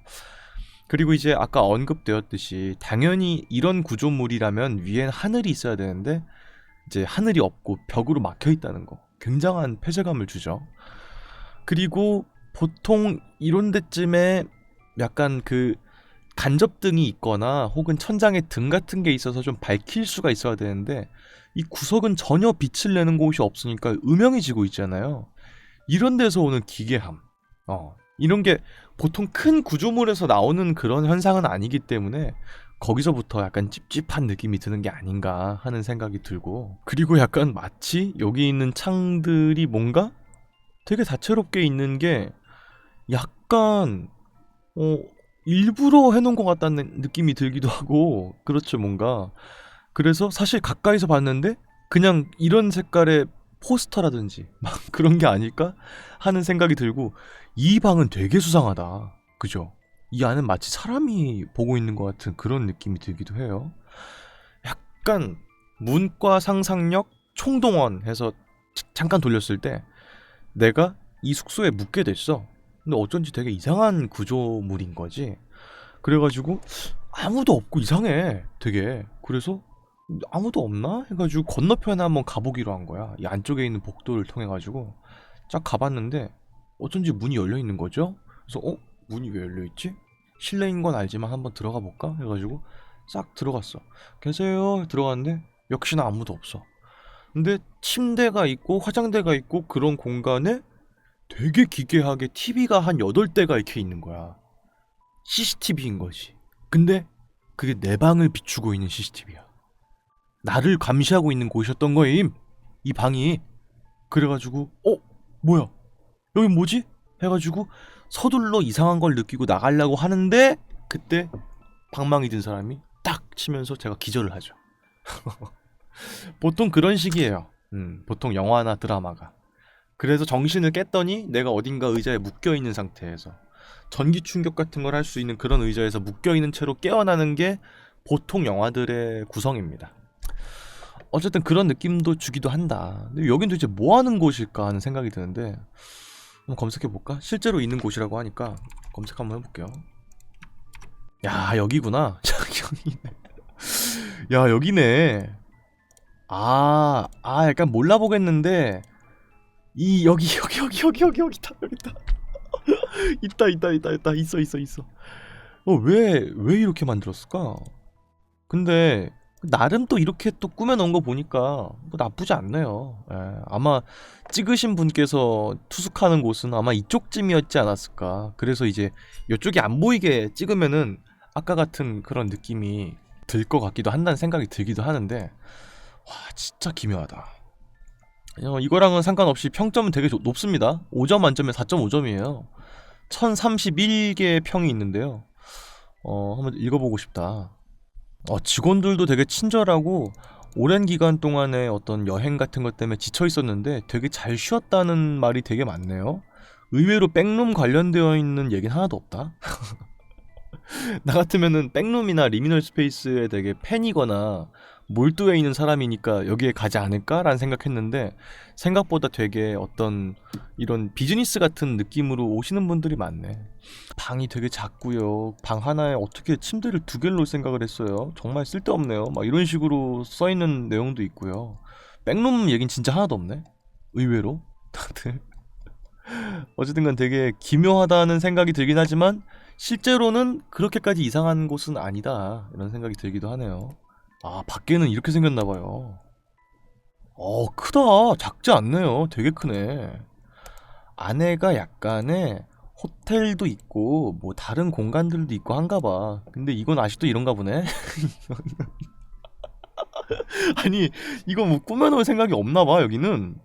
그리고 이제 아까 언급되었듯이 당연히 이런 구조물이라면 위엔 하늘이 있어야 되는데 이제 하늘이 없고 벽으로 막혀 있다는 거, 굉장한 폐쇄감을 주죠. 그리고 보통 이런 데쯤에 약간 그 간접등이 있거나 혹은 천장에 등 같은 게 있어서 좀 밝힐 수가 있어야 되는데 이 구석은 전혀 빛을 내는 곳이 없으니까 음영해지고 있잖아요. 이런 데서 오는 기괴함, 이런 게 보통 큰 구조물에서 나오는 그런 현상은 아니기 때문에 거기서부터 약간 찝찝한 느낌이 드는 게 아닌가 하는 생각이 들고, 그리고 약간 마치 여기 있는 창들이 뭔가 되게 다채롭게 있는 게 약간 일부러 해놓은 것 같다는 느낌이 들기도 하고, 그렇죠 뭔가. 그래서 사실 가까이서 봤는데 그냥 이런 색깔의 포스터라든지 막 그런 게 아닐까 하는 생각이 들고, 이 방은 되게 수상하다. 그죠? 이 안은 마치 사람이 보고 있는 것 같은 그런 느낌이 들기도 해요. 약간 문과 상상력 총동원 해서 잠깐 돌렸을 때 내가 이 숙소에 묵게 됐어. 근데 어쩐지 되게 이상한 구조물인 거지. 그래가지고 아무도 없고 이상해 되게. 그래서 아무도 없나 해가지고 건너편에 한번 가보기로 한 거야. 이 안쪽에 있는 복도를 통해 가지고 쫙 가봤는데 어쩐지 문이 열려 있는 거죠. 그래서 문이 왜 열려 있지? 실내인 건 알지만 한번 들어가 볼까 해가지고 싹 들어갔어. 계세요? 들어갔는데 역시나 아무도 없어. 근데 침대가 있고 화장대가 있고 그런 공간에 되게 기괴하게 TV가 한 8대가 이렇게 있는 거야. CCTV인 거지. 근데 그게 내 방을 비추고 있는 CCTV야. 나를 감시하고 있는 곳이었던 거임. 이 방이. 그래가지고 뭐야? 여기 뭐지? 해가지고 서둘러 이상한 걸 느끼고 나가려고 하는데 그때 방망이 든 사람이 딱 치면서 제가 기절을 하죠. 보통 그런 식이에요. 보통 영화나 드라마가. 그래서 정신을 깼더니 내가 어딘가 의자에 묶여있는 상태에서 전기 충격 같은 걸 할 수 있는 그런 의자에서 묶여있는 채로 깨어나는 게 보통 영화들의 구성입니다. 어쨌든 그런 느낌도 주기도 한다. 근데 여긴 도대체 뭐 하는 곳일까 하는 생각이 드는데 한번 검색해볼까? 실제로 있는 곳이라고 하니까 검색 한번 해볼게요. 야, 여기구나. 여기네. 야, 여기네. 약간 몰라보겠는데 여기 있다. 있어. 왜 이렇게 만들었을까? 근데 나름 또 이렇게 또 꾸며놓은 거 보니까 뭐 나쁘지 않네요. 예, 아마 찍으신 분께서 투숙하는 곳은 아마 이쪽쯤이었지 않았을까. 그래서 이제 이쪽이 안 보이게 찍으면은 아까 같은 그런 느낌이 들 것 같기도 한다는 생각이 들기도 하는데 와, 진짜 기묘하다. 이거랑은 상관없이 평점은 되게 높습니다. 5점 만점에 4.5점이에요. 1031개의 평이 있는데요. 한번 읽어보고 싶다. 직원들도 되게 친절하고 오랜 기간 동안에 어떤 여행 같은 것 때문에 지쳐 있었는데 되게 잘 쉬었다는 말이 되게 많네요. 의외로 백룸 관련되어 있는 얘기는 하나도 없다. 나 같으면은 백룸이나 리미널 스페이스에 되게 팬이거나 몰두해 있는 사람이니까 여기에 가지 않을까라는 생각했는데 생각보다 되게 어떤 이런 비즈니스 같은 느낌으로 오시는 분들이 많네. 방이 되게 작고요. 방 하나에 어떻게 침대를 2개를 놓을 생각을 했어요. 정말 쓸데없네요. 막 이런 식으로 써있는 내용도 있고요. 백룸 얘긴 진짜 하나도 없네. 의외로 다들 어쨌든 간 되게 기묘하다는 생각이 들긴 하지만 실제로는 그렇게까지 이상한 곳은 아니다 이런 생각이 들기도 하네요. 밖에는 이렇게 생겼나봐요. 크다. 작지 않네요. 되게 크네. 안에가 약간의 호텔도 있고 뭐 다른 공간들도 있고 한가봐. 근데 이건 아직도 이런가 보네. 아니 이거 뭐 꾸며놓을 생각이 없나봐 여기는.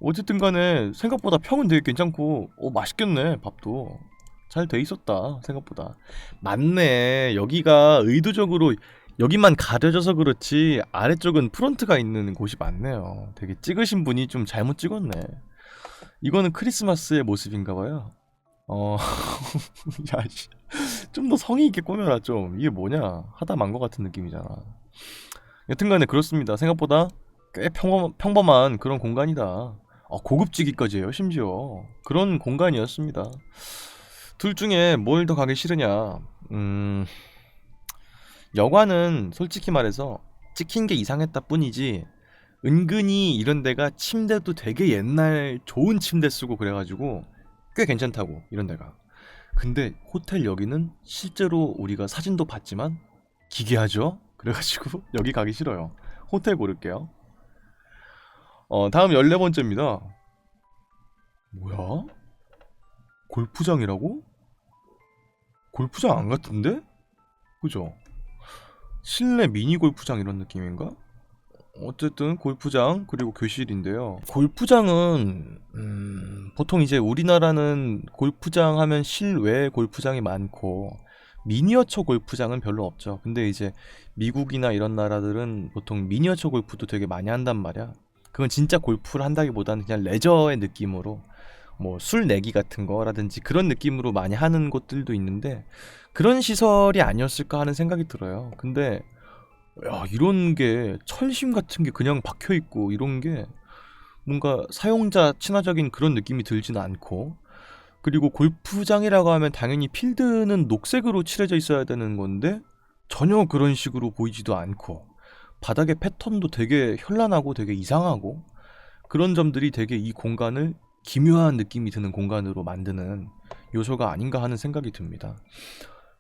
어쨌든 간에 생각보다 평은 되게 괜찮고 맛있겠네. 밥도 잘 돼 있었다 생각보다. 맞네. 여기가 의도적으로 여기만 가려져서 그렇지 아래쪽은 프론트가 있는 곳이 많네요. 되게 찍으신 분이 좀 잘못 찍었네. 이거는 크리스마스의 모습인가봐요. 좀 더 성의 있게 꾸며라 좀. 이게 뭐냐 하다 만 것 같은 느낌이잖아. 여튼간에 그렇습니다. 생각보다 꽤 평범한 그런 공간이다. 고급지기까지 해요 심지어. 그런 공간이었습니다. 둘 중에 뭘 더 가기 싫으냐. 여관은 솔직히 말해서 찍힌 게 이상했다 뿐이지 은근히 이런 데가 침대도 되게 옛날 좋은 침대 쓰고 그래가지고 꽤 괜찮다고 이런 데가. 근데 호텔 여기는 실제로 우리가 사진도 봤지만 기괴하죠. 그래가지고 여기 가기 싫어요. 호텔 고를게요. 다음 14번째입니다. 뭐야? 골프장이라고? 골프장 안 같은데? 그죠? 실내 미니 골프장 이런 느낌인가? 어쨌든 골프장 그리고 교실인데요. 골프장은 보통 이제 우리나라는 골프장 하면 실외 골프장이 많고 미니어처 골프장은 별로 없죠. 근데 이제 미국이나 이런 나라들은 보통 미니어처 골프도 되게 많이 한단 말이야. 그건 진짜 골프를 한다기보다는 그냥 레저의 느낌으로 뭐 술 내기 같은 거라든지 그런 느낌으로 많이 하는 곳들도 있는데 그런 시설이 아니었을까 하는 생각이 들어요. 근데 야, 이런 게 철심 같은 게 그냥 박혀 있고 이런 게 뭔가 사용자 친화적인 그런 느낌이 들지는 않고, 그리고 골프장이라고 하면 당연히 필드는 녹색으로 칠해져 있어야 되는 건데 전혀 그런 식으로 보이지도 않고 바닥의 패턴도 되게 현란하고 되게 이상하고 그런 점들이 되게 이 공간을 기묘한 느낌이 드는 공간으로 만드는 요소가 아닌가 하는 생각이 듭니다.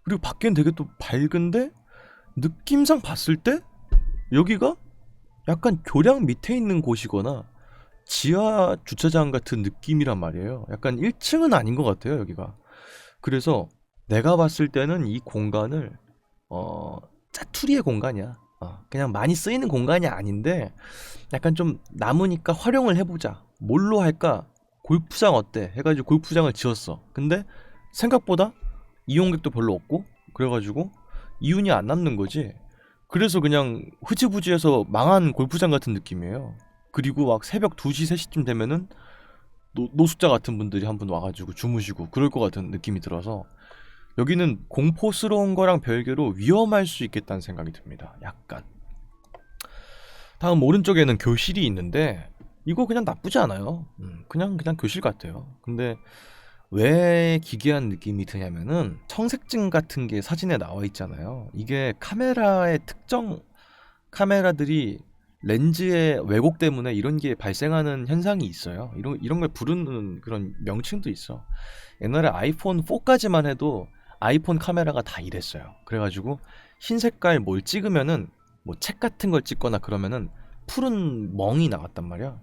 그리고 밖엔 되게 또 밝은데 느낌상 봤을 때 여기가 약간 교량 밑에 있는 곳이거나 지하 주차장 같은 느낌이란 말이에요. 약간 1층은 아닌 것 같아요, 여기가. 그래서 내가 봤을 때는 이 공간을 짜투리의 공간이야. 그냥 많이 쓰이는 공간이 아닌데 약간 좀 남으니까 활용을 해보자. 뭘로 할까? 골프장 어때? 해가지고 골프장을 지었어. 근데 생각보다 이용객도 별로 없고 그래가지고 이윤이 안 남는 거지. 그래서 그냥 흐지부지해서 망한 골프장 같은 느낌이에요. 그리고 막 새벽 2시, 3시쯤 되면은 노숙자 같은 분들이 한 분 와가지고 주무시고 그럴 것 같은 느낌이 들어서 여기는 공포스러운 거랑 별개로 위험할 수 있겠다는 생각이 듭니다. 약간. 다음 오른쪽에는 교실이 있는데 이거 그냥 나쁘지 않아요. 그냥 교실 같아요. 근데 왜 기괴한 느낌이 드냐면은 청색증 같은 게 사진에 나와 있잖아요. 이게 카메라의 특정 카메라들이 렌즈의 왜곡 때문에 이런 게 발생하는 현상이 있어요. 이런 걸 부르는 그런 명칭도 있어. 옛날에 아이폰 4까지만 해도 아이폰 카메라가 다 이랬어요. 그래가지고 흰 색깔 뭘 찍으면은 뭐 책 같은 걸 찍거나 그러면은 푸른 멍이 나왔단 말이야.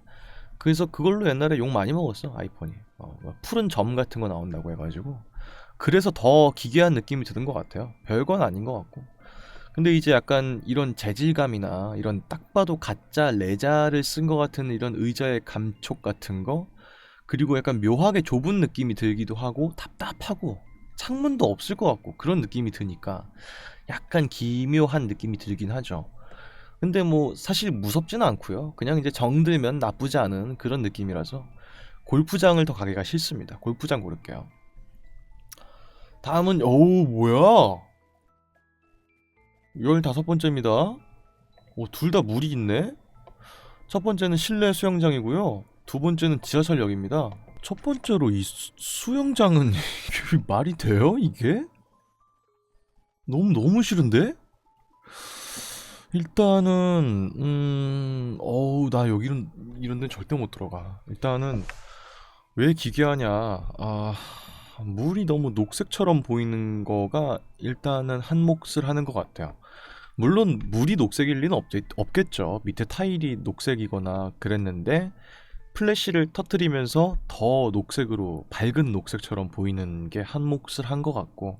그래서 그걸로 옛날에 욕 많이 먹었어, 아이폰이. 뭐 푸른 점 같은 거 나온다고 해가지고. 그래서 더 기괴한 느낌이 드는 것 같아요. 별건 아닌 것 같고. 근데 이제 약간 이런 재질감이나 이런 딱 봐도 가짜 레자를 쓴 것 같은 이런 의자의 감촉 같은 거, 그리고 약간 묘하게 좁은 느낌이 들기도 하고 답답하고 창문도 없을 것 같고 그런 느낌이 드니까 약간 기묘한 느낌이 들긴 하죠. 근데 뭐 사실 무섭지는 않고요. 그냥 이제 정들면 나쁘지 않은 그런 느낌이라서 골프장을 더 가기가 싫습니다. 골프장 고를게요. 다음은 어우 뭐야? 15번째입니다. 둘 다 물이 있네? 첫 번째는 실내 수영장이고요. 두 번째는 지하철역입니다. 첫 번째로 이 수영장은 이게 말이 돼요? 이게? 너무 싫은데? 일단은 나 여기 이런 데는 절대 못 들어가. 일단은 왜 기괴하냐? 물이 너무 녹색처럼 보이는 거가 일단은 한 몫을 하는 것 같아요. 물론 물이 녹색일 리는 없겠죠. 밑에 타일이 녹색이거나 그랬는데 플래시를 터트리면서 더 녹색으로 밝은 녹색처럼 보이는 게 한 몫을 한 것 같고,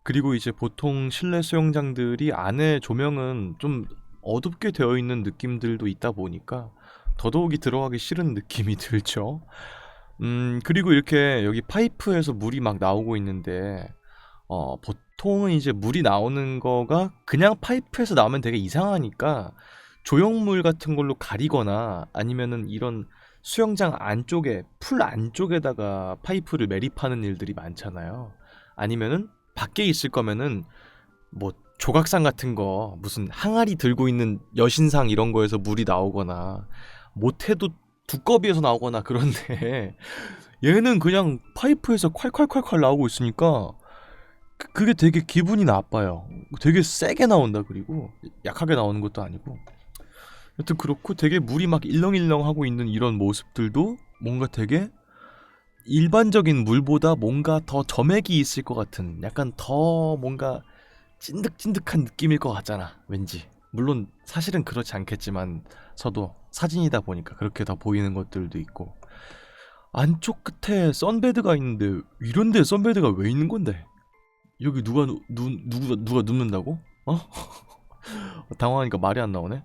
그리고 이제 보통 실내 수영장들이 안에 조명은 좀 어둡게 되어 있는 느낌들도 있다 보니까 더더욱이 들어가기 싫은 느낌이 들죠. 그리고 이렇게 여기 파이프에서 물이 막 나오고 있는데 보통은 이제 물이 나오는 거가 그냥 파이프에서 나오면 되게 이상하니까 조형물 같은 걸로 가리거나 아니면은 이런 수영장 안쪽에 풀 안쪽에다가 파이프를 매립하는 일들이 많잖아요. 아니면은 밖에 있을 거면은 뭐 조각상 같은 거 무슨 항아리 들고 있는 여신상 이런 거에서 물이 나오거나 못해도 두꺼비에서 나오거나 그런데 얘는 그냥 파이프에서 콸콸콸콸 나오고 있으니까 그게 되게 기분이 나빠요. 되게 세게 나온다. 그리고 약하게 나오는 것도 아니고. 여튼 그렇고 되게 물이 막 일렁일렁 하고 있는 이런 모습들도 뭔가 되게 일반적인 물보다 뭔가 더 점액이 있을 것 같은, 약간 더 뭔가 찐득찐득한 느낌일 것 같잖아, 왠지. 물론 사실은 그렇지 않겠지만 저도 사진이다 보니까 그렇게 더 보이는 것들도 있고. 안쪽 끝에 선베드가 있는데 이런 데 선베드가 왜 있는 건데? 여기 누가 눕는다고? 당황하니까 말이 안 나오네.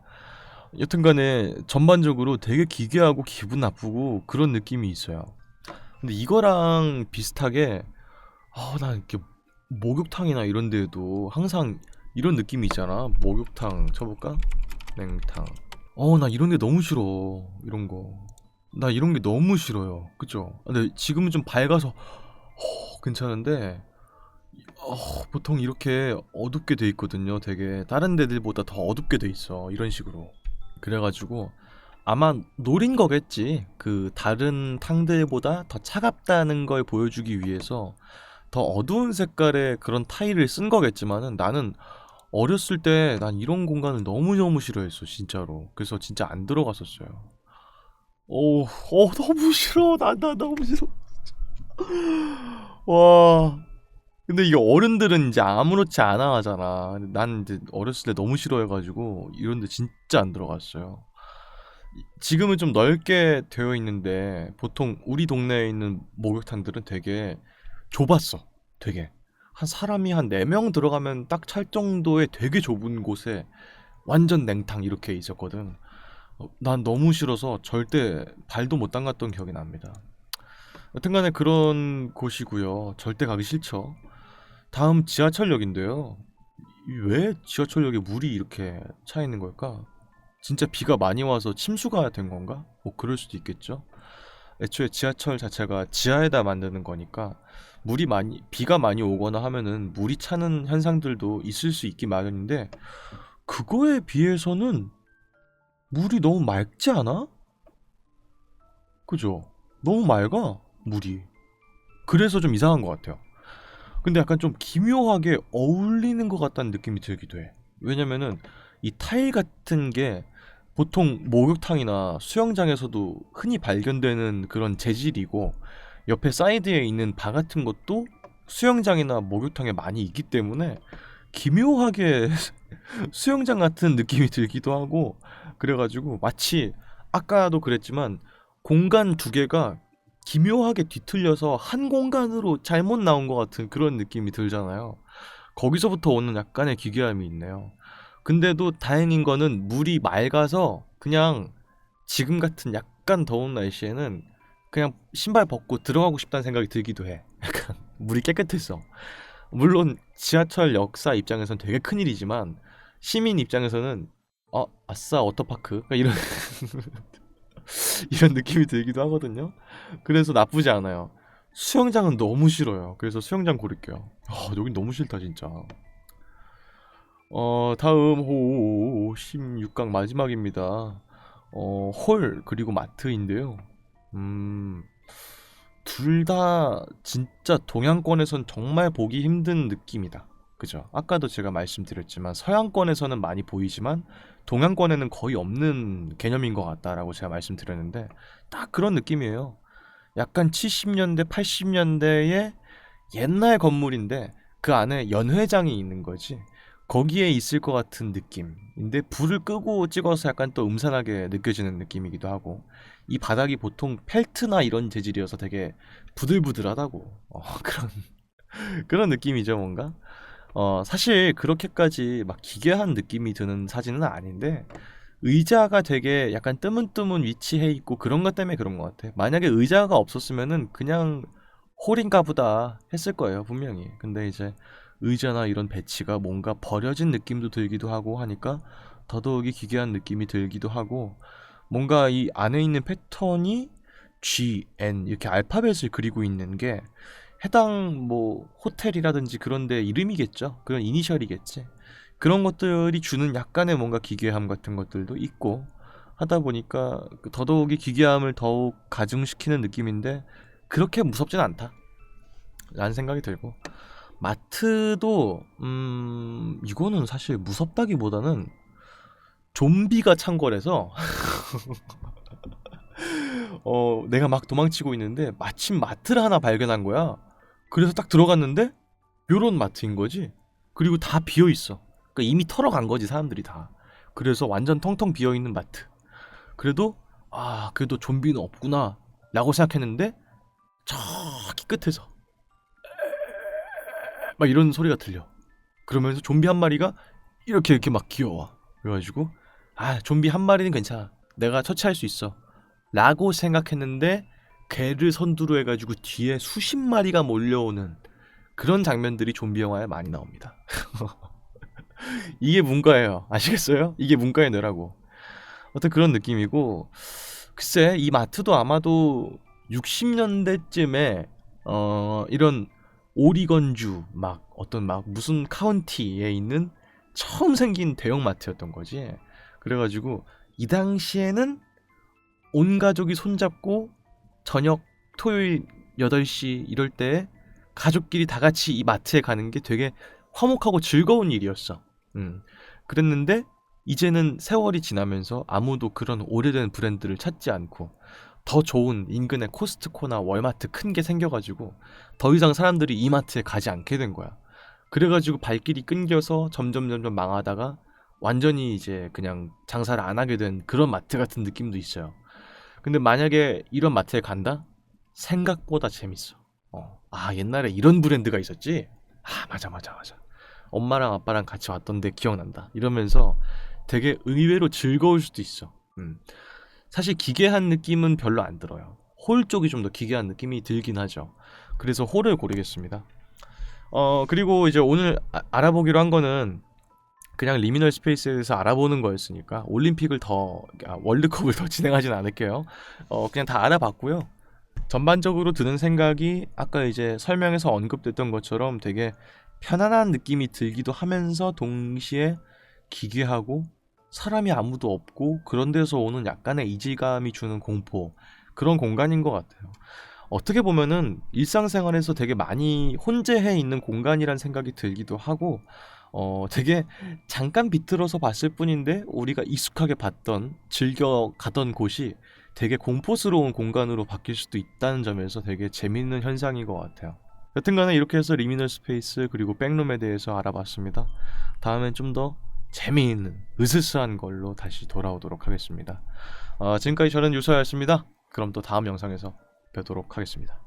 여튼간에 전반적으로 되게 기괴하고 기분 나쁘고 그런 느낌이 있어요. 근데 이거랑 비슷하게 나 이렇게 목욕탕이나 이런 데에도 항상 이런 느낌이 있잖아. 목욕탕 쳐볼까? 냉탕. 나 이런 게 너무 싫어. 이런 거. 나 이런 게 너무 싫어요. 그죠? 근데 지금은 좀 밝아서 괜찮은데 보통 이렇게 어둡게 돼 있거든요. 되게 다른 데들보다 더 어둡게 돼 있어. 이런 식으로. 그래가지고 아마 노린 거겠지. 그 다른 탕들보다 더 차갑다는 걸 보여주기 위해서 더 어두운 색깔의 그런 타일을 쓴 거겠지만은 나는 어렸을 때 난 이런 공간을 너무너무 싫어했어, 진짜로. 그래서 진짜 안 들어갔었어요. 너무 싫어. 나 너무 싫어. 와. 근데 이게 어른들은 이제 아무렇지 않아 하잖아. 난 이제 어렸을 때 너무 싫어해가지고 이런 데 진짜 안 들어갔어요. 지금은 좀 넓게 되어 있는데 보통 우리 동네에 있는 목욕탕들은 되게 좁았어. 되게. 한 사람이 한 4명 들어가면 딱 찰 정도의 되게 좁은 곳에 완전 냉탕 이렇게 있었거든. 난 너무 싫어서 절대 발도 못 담갔던 기억이 납니다. 여튼간에 그런 곳이고요. 절대 가기 싫죠. 다음 지하철역인데요. 왜 지하철역에 물이 이렇게 차 있는 걸까? 진짜 비가 많이 와서 침수가 된 건가? 뭐 그럴 수도 있겠죠. 애초에 지하철 자체가 지하에다 만드는 거니까 비가 많이 오거나 하면은 물이 차는 현상들도 있을 수 있기 마련인데 그거에 비해서는 물이 너무 맑지 않아? 그죠? 너무 맑아, 물이. 그래서 좀 이상한 것 같아요. 근데 약간 좀 기묘하게 어울리는 것 같다는 느낌이 들기도 해. 왜냐면은 이 타일 같은 게 보통 목욕탕이나 수영장에서도 흔히 발견되는 그런 재질이고 옆에 사이드에 있는 바 같은 것도 수영장이나 목욕탕에 많이 있기 때문에 기묘하게 수영장 같은 느낌이 들기도 하고 그래가지고 마치 아까도 그랬지만 공간 두 개가 기묘하게 뒤틀려서 한 공간으로 잘못 나온 것 같은 그런 느낌이 들잖아요. 거기서부터 오는 약간의 기괴함이 있네요. 근데도 다행인 거는 물이 맑아서 그냥 지금 같은 약간 더운 날씨에는 그냥 신발 벗고 들어가고 싶다는 생각이 들기도 해. 약간 물이 깨끗해서. 물론 지하철 역사 입장에선 되게 큰일이지만 시민 입장에서는 아싸 워터파크 이런 이런 느낌이 들기도 하거든요. 그래서 나쁘지 않아요. 수영장은 너무 싫어요. 그래서 수영장 고를게요. 여긴 너무 싫다 진짜. 다음 호 16강 마지막입니다. 홀 그리고 마트인데요. 둘 다 진짜 동양권에선 정말 보기 힘든 느낌이다. 그죠? 아까도 제가 말씀드렸지만 서양권에서는 많이 보이지만 동양권에는 거의 없는 개념인 것 같다라고 제가 말씀드렸는데 딱 그런 느낌이에요. 약간 70년대, 80년대의 옛날 건물인데 그 안에 연회장이 있는 거지. 거기에 있을 것 같은 느낌인데 불을 끄고 찍어서 약간 또 음산하게 느껴지는 느낌이기도 하고 이 바닥이 보통 펠트나 이런 재질이어서 되게 부들부들하다고 그런 느낌이죠 뭔가. 사실 그렇게까지 막 기괴한 느낌이 드는 사진은 아닌데 의자가 되게 약간 뜨문뜨문 위치해 있고 그런 것 때문에 그런 것 같아. 만약에 의자가 없었으면은 그냥 홀인가 보다 했을 거예요 분명히. 근데 이제 의자나 이런 배치가 뭔가 버려진 느낌도 들기도 하고 하니까 더더욱이 기괴한 느낌이 들기도 하고 뭔가 이 안에 있는 패턴이 G, N 이렇게 알파벳을 그리고 있는 게 해당 뭐 호텔이라든지 그런 데 이름이겠죠. 그런 이니셜이겠지. 그런 것들이 주는 약간의 뭔가 기괴함 같은 것들도 있고 하다 보니까 더더욱이 기괴함을 더욱 가중시키는 느낌인데 그렇게 무섭진 않다 라는 생각이 들고 마트도 이거는 사실 무섭다기보다는 좀비가 찬 거라서 내가 막 도망치고 있는데 마침 마트를 하나 발견한 거야. 그래서 딱 들어갔는데 요런 마트인 거지. 그리고 다 비어 있어. 그러니까 이미 털어간 거지 사람들이 다. 그래서 완전 텅텅 비어 있는 마트. 그래도 그래도 좀비는 없구나 라고 생각했는데 저기 끝에서 막 이런 소리가 들려. 그러면서 좀비 한 마리가 이렇게 막 기어와. 그래가지고 좀비 한 마리는 괜찮아. 내가 처치할 수 있어. 라고 생각했는데 개를 선두로 해가지고 뒤에 수십 마리가 몰려오는 그런 장면들이 좀비 영화에 많이 나옵니다. 이게 문과예요. 아시겠어요? 이게 문과의 뇌라고. 어떤 그런 느낌이고 글쎄 이 마트도 아마도 60년대쯤에 이런 오리건주 막 어떤 막 무슨 카운티에 있는 처음 생긴 대형 마트였던 거지. 그래가지고 이 당시에는 온 가족이 손잡고 저녁 토요일 8시 이럴 때 가족끼리 다 같이 이 마트에 가는 게 되게 화목하고 즐거운 일이었어. 그랬는데 이제는 세월이 지나면서 아무도 그런 오래된 브랜드를 찾지 않고 더 좋은 인근의 코스트코나 월마트 큰 게 생겨가지고 더 이상 사람들이 이 마트에 가지 않게 된 거야. 그래가지고 발길이 끊겨서 점점 망하다가 완전히 이제 그냥 장사를 안 하게 된 그런 마트 같은 느낌도 있어요. 근데 만약에 이런 마트에 간다? 생각보다 재밌어. 아, 옛날에 이런 브랜드가 있었지? 아, 맞아. 엄마랑 아빠랑 같이 왔던데 기억난다. 이러면서 되게 의외로 즐거울 수도 있어. 사실 기괴한 느낌은 별로 안 들어요. 홀 쪽이 좀 더 기괴한 느낌이 들긴 하죠. 그래서 홀을 고르겠습니다. 그리고 이제 오늘 알아보기로 한 거는 그냥 리미널 스페이스에서 알아보는 거였으니까 올림픽을 월드컵을 더 진행하진 않을게요. 그냥 다 알아봤고요. 전반적으로 드는 생각이 아까 이제 설명에서 언급됐던 것처럼 되게 편안한 느낌이 들기도 하면서 동시에 기괴하고 사람이 아무도 없고 그런 데서 오는 약간의 이질감이 주는 공포, 그런 공간인 것 같아요. 어떻게 보면은 일상생활에서 되게 많이 혼재해 있는 공간이란 생각이 들기도 하고 되게 잠깐 비틀어서 봤을 뿐인데 우리가 익숙하게 봤던 즐겨 가던 곳이 되게 공포스러운 공간으로 바뀔 수도 있다는 점에서 되게 재밌는 현상인 것 같아요. 여튼간에 이렇게 해서 리미널 스페이스 그리고 백룸에 대해서 알아봤습니다. 다음엔 좀 더 재미있는 으스스한 걸로 다시 돌아오도록 하겠습니다. 지금까지 저는 유서였습니다. 그럼 또 다음 영상에서 뵙도록 하겠습니다.